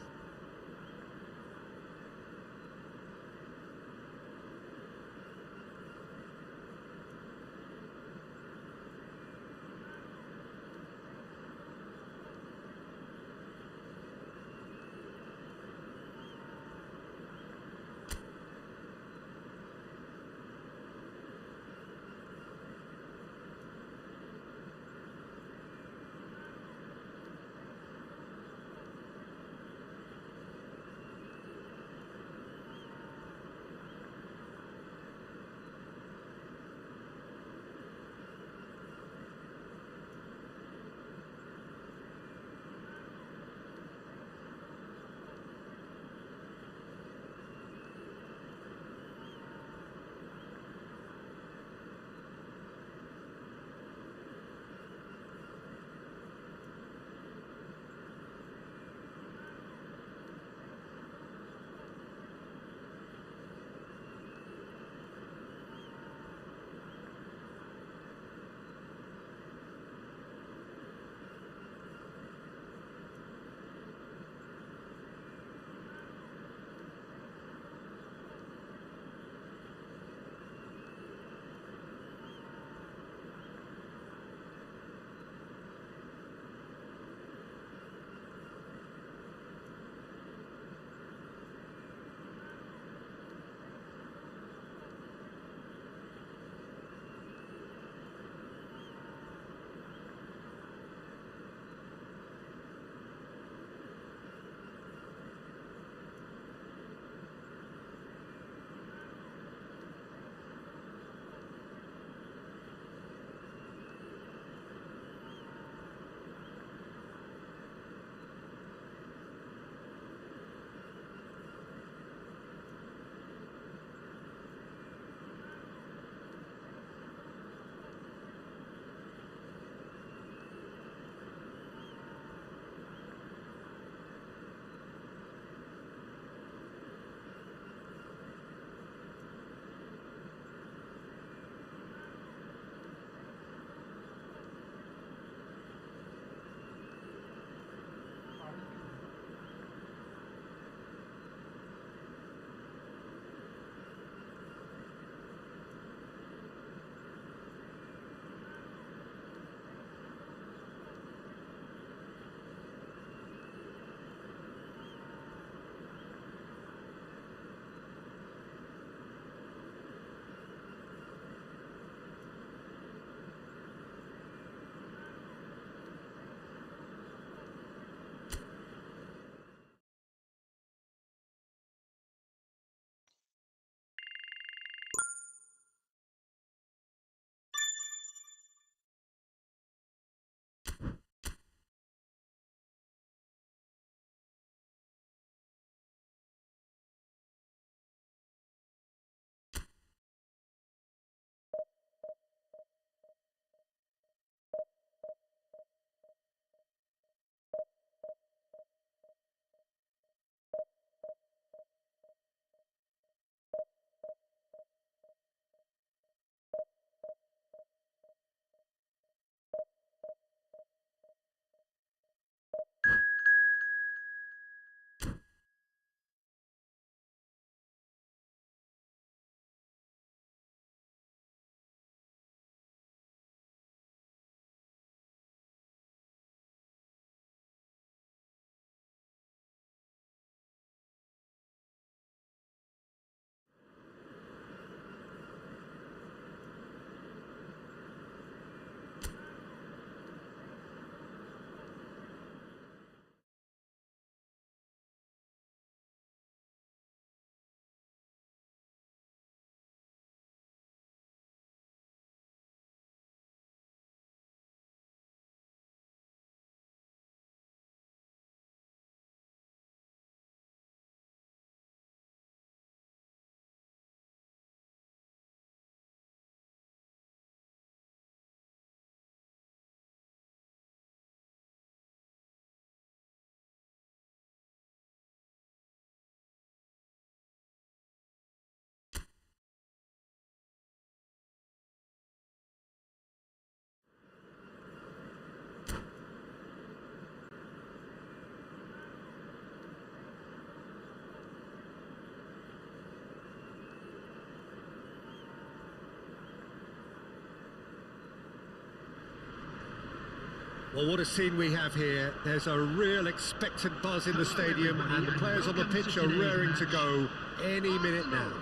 Well, what a scene we have here. There's a real expectant buzz in the stadium, and the players on the pitch are raring to go any minute now.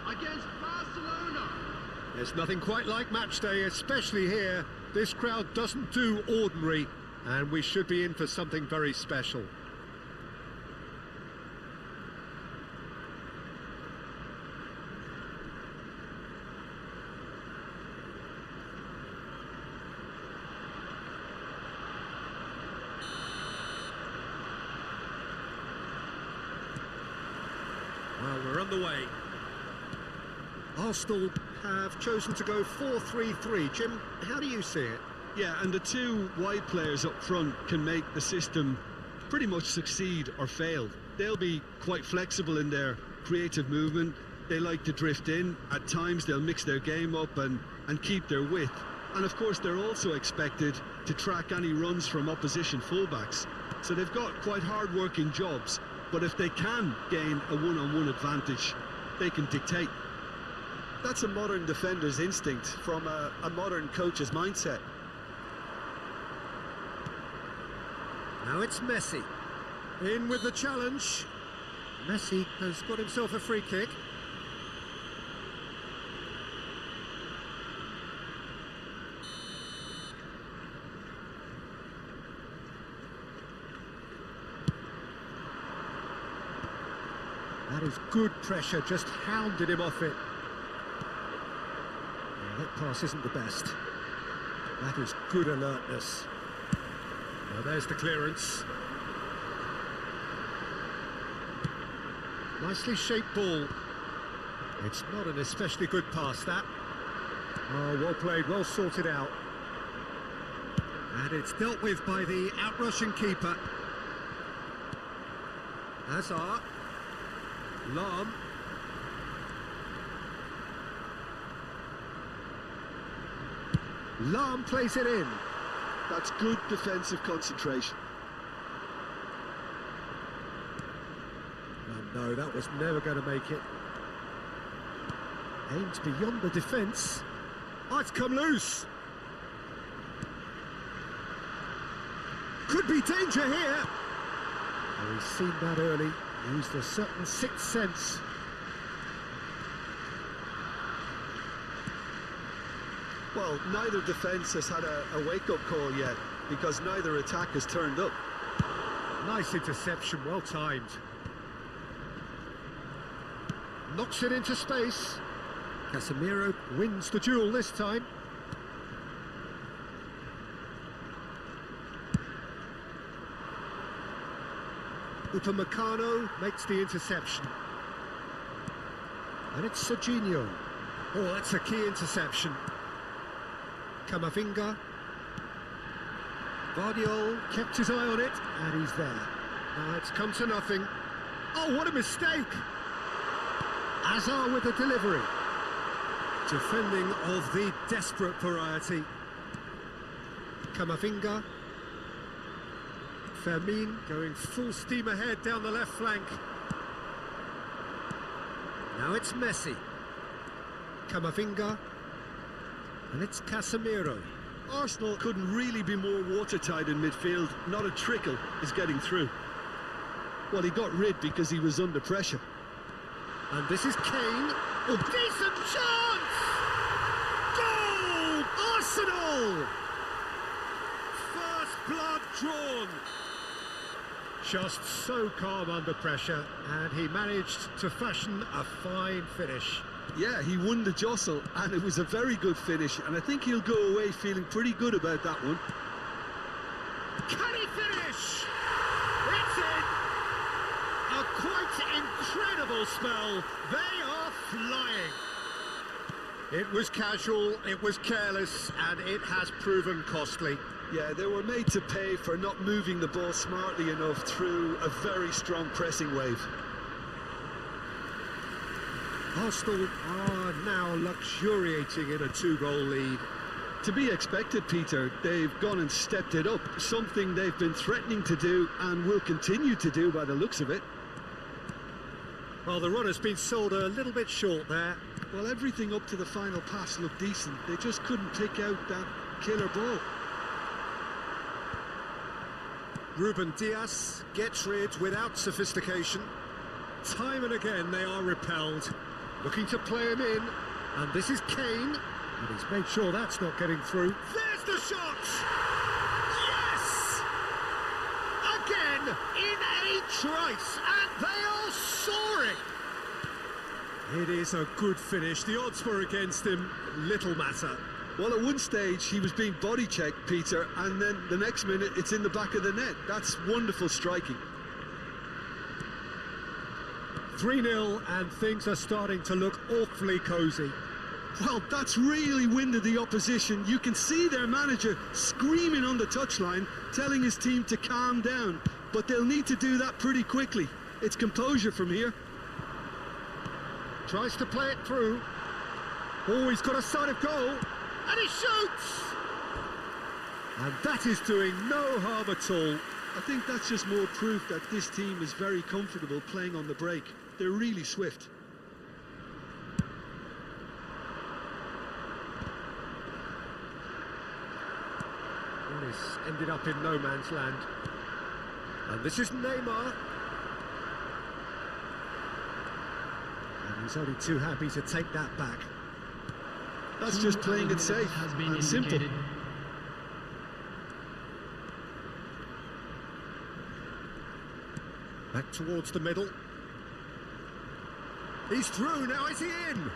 Against Barcelona. There's nothing quite like match day, especially here. This crowd doesn't do ordinary, and we should be in for something very special. Well, we're on the way. Arsenal have chosen to go 4-3-3. Jim, how do you see it? Yeah, and the two wide players up front can make the system pretty much succeed or fail. They'll be quite flexible in their creative movement. They like to drift in. At times they'll mix their game up and keep their width. And of course they're also expected to track any runs from opposition fullbacks. So they've got quite hard-working jobs. But if they can gain a one-on-one advantage, they can dictate. That's a modern defender's instinct from a modern coach's mindset. Now it's Messi. In with the challenge. Messi has got himself a free kick. That is good pressure, just hounded him off it. Yeah, that pass isn't the best. That is good alertness. Now there's the clearance. Nicely shaped ball. It's not an especially good pass, that. Oh, well played, well sorted out. And it's dealt with by the outrushing keeper. Hazard. Lahm. Lahm plays it in. That's good defensive concentration. Oh, no, that was never going to make it. Aims beyond the defence. Oh, it's come loose. Could be danger here. Oh, he's seen that early. Used a certain sixth sense. Well, neither defence has had a wake-up call yet, because neither attack has turned up. Nice interception, well timed. Knocks it into space. Casemiro wins the duel this time. Upamecano makes the interception. And it's Serginho. Oh, that's a key interception. Camavinga. Guardiola kept his eye on it, and he's there. Now it's come to nothing. Oh, what a mistake! Hazard with the delivery. Defending of the desperate variety. Camavinga. Fermin going full steam ahead down the left flank. Now it's Messi. Camavinga. And it's Casemiro. Arsenal couldn't really be more watertight in midfield. Not a trickle is getting through. Well, he got rid because he was under pressure. And this is Kane. Oh, decent chance! Goal! Arsenal! First blood drawn. Just so calm under pressure, and he managed to fashion a fine finish. Yeah, he won the jostle, and it was a very good finish, and I think he'll go away feeling pretty good about that one. Can he finish? It's in! A quite incredible spell. They are flying. It was casual, it was careless, and it has proven costly. Yeah, they were made to pay for not moving the ball smartly enough through a very strong pressing wave. Arsenal are now luxuriating in a 2-goal lead. To be expected, Peter. They've gone and stepped it up, something they've been threatening to do and will continue to do by the looks of it. Well, the run has been sold a little bit short there. Well, everything up to the final pass looked decent. They just couldn't pick out that killer ball. Ruben Dias gets rid without sophistication. Time and again they are repelled. Looking to play him in. And this is Kane. And he's made sure that's not getting through. There's the shot! Yes! Again, in a trice, and they are soaring! It is a good finish. The odds were against him. Little matter. Well, at one stage he was being body checked, Peter, and then the next minute it's in the back of the net. That's wonderful striking. 3-0 and things are starting to look awfully cosy. Well, that's really winded the opposition. You can see their manager screaming on the touchline, telling his team to calm down. But they'll need to do that pretty quickly. It's composure from here. Tries to play it through. Oh, he's got a sight of goal. And he shoots! And that is doing no harm at all. I think that's just more proof that this team is very comfortable playing on the break. They're really swift. This ended up in no man's land. And this is Neymar. And he's only too happy to take that back. That's just playing it safe and simple. Back towards the middle. He's through, now is he in?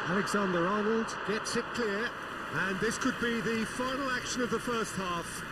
Alexander-Arnold gets it clear, and this could be the final action of the first half.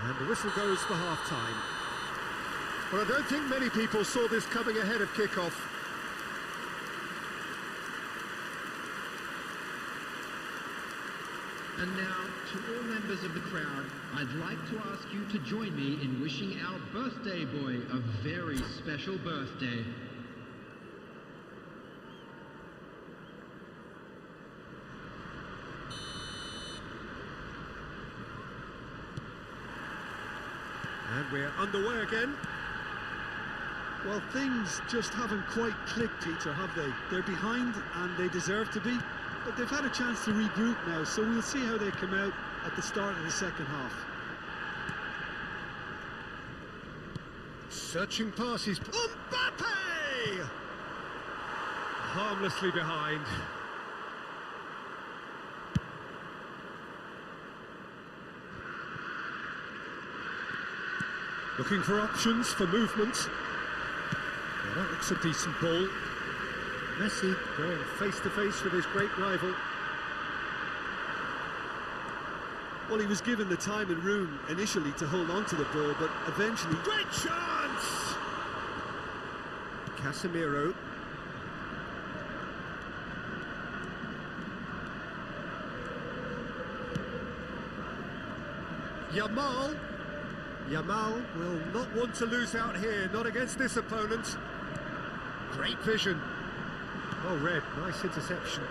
And the whistle goes for half-time. Well, I don't think many people saw this coming ahead of kick-off. And now, to all members of the crowd, I'd like to ask you to join me in wishing our birthday boy a very special birthday. And we're underway again. Well, things just haven't quite clicked, Peter, have they? They're behind and they deserve to be, but they've had a chance to regroup now, so we'll see how they come out at the start of the second half. Searching passes. Mbappe! Harmlessly behind. Looking for options for movement. Well, that looks a decent ball. Messi going face to face with his great rival. Well, he was given the time and room initially to hold on to the ball, but eventually... Great chance! Casemiro. Yamal will not want to lose out here, not against this opponent. Great vision. Oh, Red, nice interception.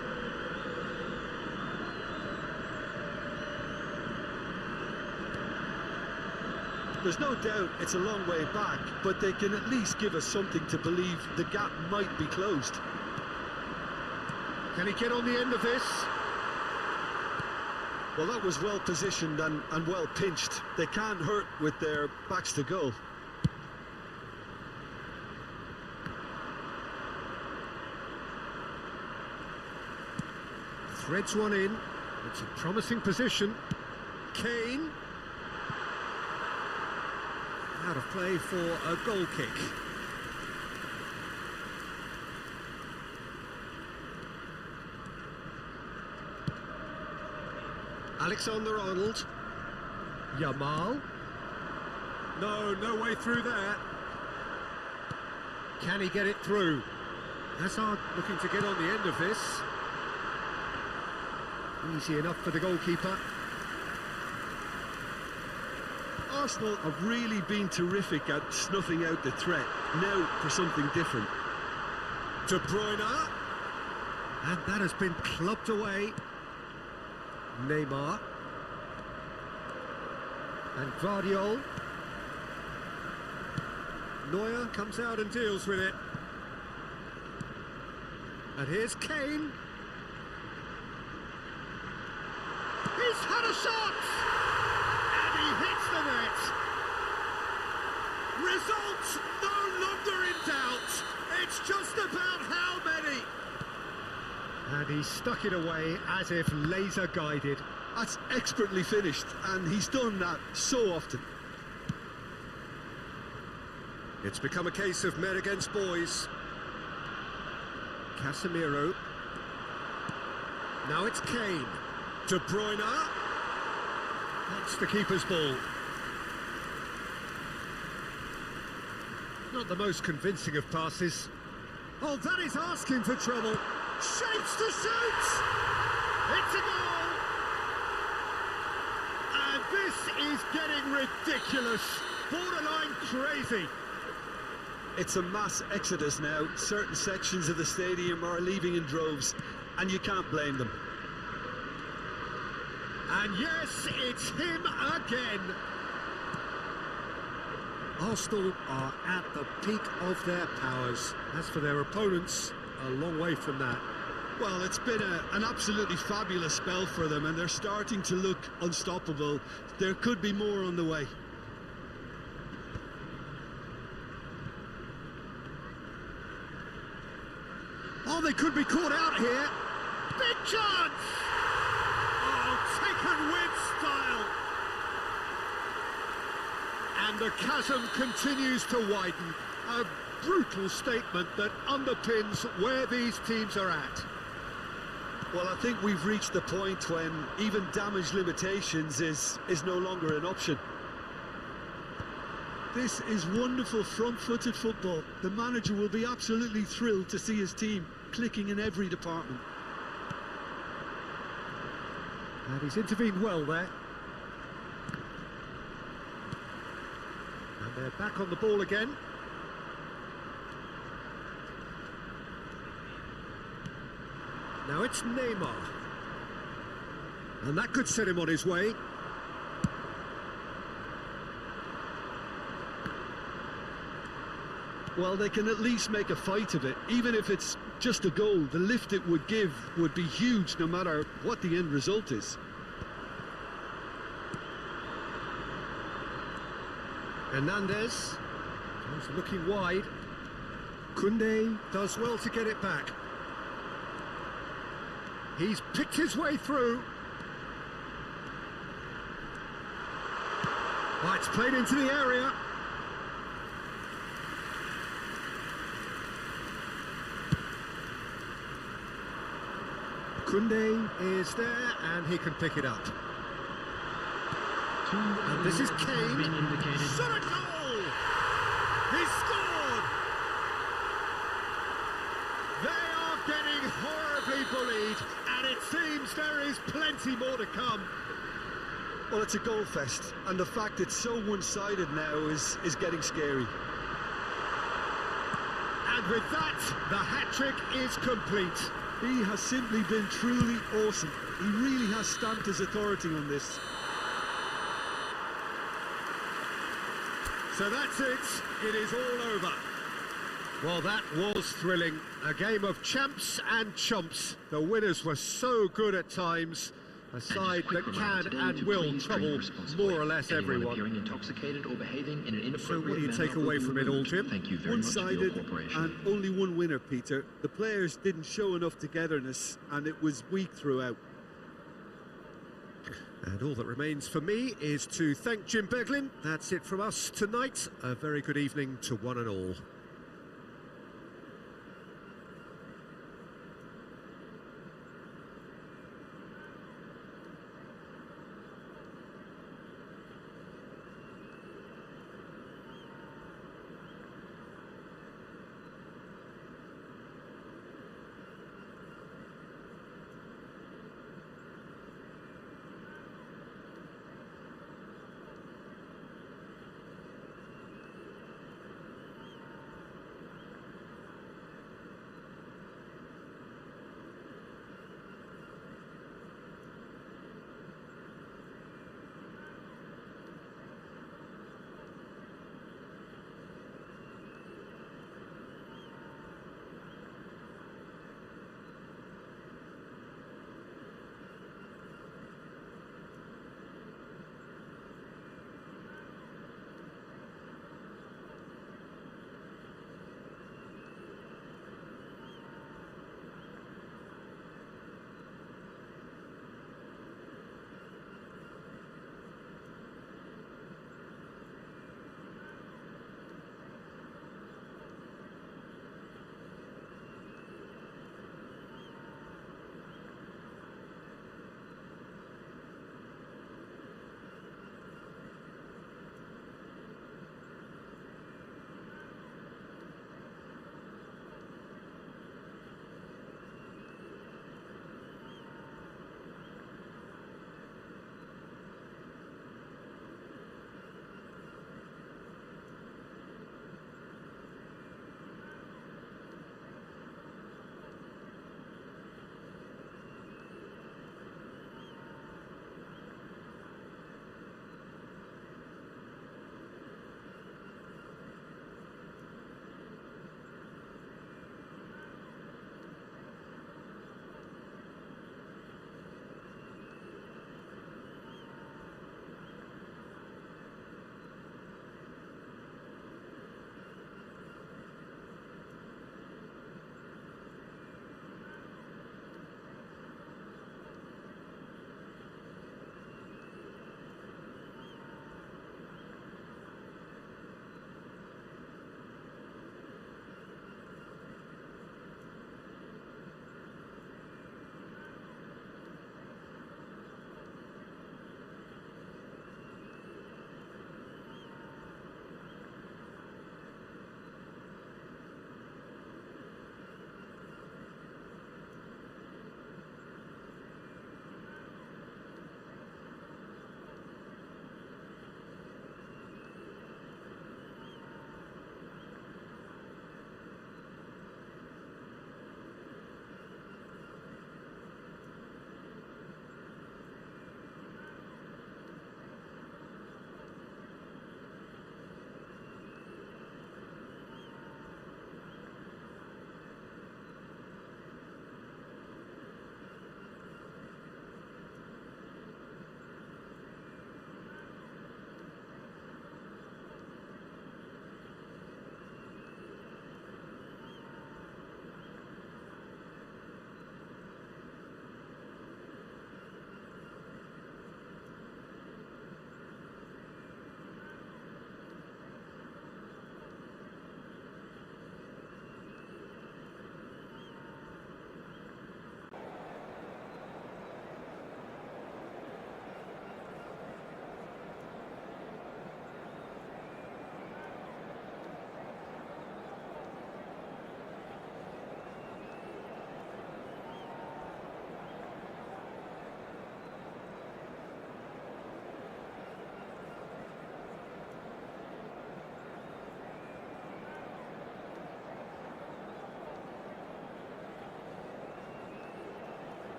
There's no doubt it's a long way back, but they can at least give us something to believe the gap might be closed. Can he get on the end of this? Well, that was well positioned and well pinched. They can't hurt with their backs to goal. Threads one in. It's a promising position. Kane. Out of play for a goal kick. Alexander-Arnold. Yamal. No way through there. Can he get it through? Hazard looking to get on the end of this. Easy enough for the goalkeeper. Arsenal have really been terrific at snuffing out the threat. Now for something different. De Bruyne. And that has been clubbed away. Neymar. And Guardiola. Neuer comes out and deals with it. And here's Kane. He's had a shot! And he hits the net. Results no longer in doubt. It's just about how many. And he stuck it away as if laser guided. That's expertly finished, and he's done that so often. It's become a case of men against boys. Casemiro. Now it's Kane. De Bruyne. That's the keeper's ball. Not the most convincing of passes. Oh, that is asking for trouble. Shapes to shoot! It's a goal! And this is getting ridiculous. Borderline crazy. It's a mass exodus now. Certain sections of the stadium are leaving in droves, and you can't blame them. And yes, it's him again. Arsenal are at the peak of their powers. As for their opponents, a long way from that. Well, it's been an absolutely fabulous spell for them, and they're starting to look unstoppable. There could be more on the way. Oh, they could be caught out here. Big chance! Oh, taken with style. And the chasm continues to widen. A brutal statement that underpins where these teams are at. Well, I think we've reached the point when even damage limitations is no longer an option. This is wonderful front-footed football. The manager will be absolutely thrilled to see his team clicking in every department. And he's intervened well there. And they're back on the ball again. Now it's Neymar. And that could set him on his way. Well, they can at least make a fight of it. Even if it's just a goal, the lift it would give would be huge no matter what the end result is. Hernandez is looking wide. Koundé does well to get it back. He's picked his way through. Oh, it's played into the area. Koundé is there and he can pick it up. And this is Kane. Shot a goal! He scored! They are getting horribly bullied, and it seems there is plenty more to come. Well, it's a goal fest, and the fact it's so one-sided now is getting scary. And with that, the hat-trick is complete. He has simply been truly awesome. He really has stamped his authority on this. So that's it. It is all over. Well, that was thrilling. A game of champs and chumps. The winners were so good at times. A side that can and will trouble more or less everyone. Intoxicated or behaving in an So what do you take away from it all, Jim? Thank you very much for your One-sided cooperation. and only one winner, Peter. The players didn't show enough togetherness, and it was weak throughout. And all that remains for me is to thank Jim Beglin. That's it from us tonight. A very good evening to one and all.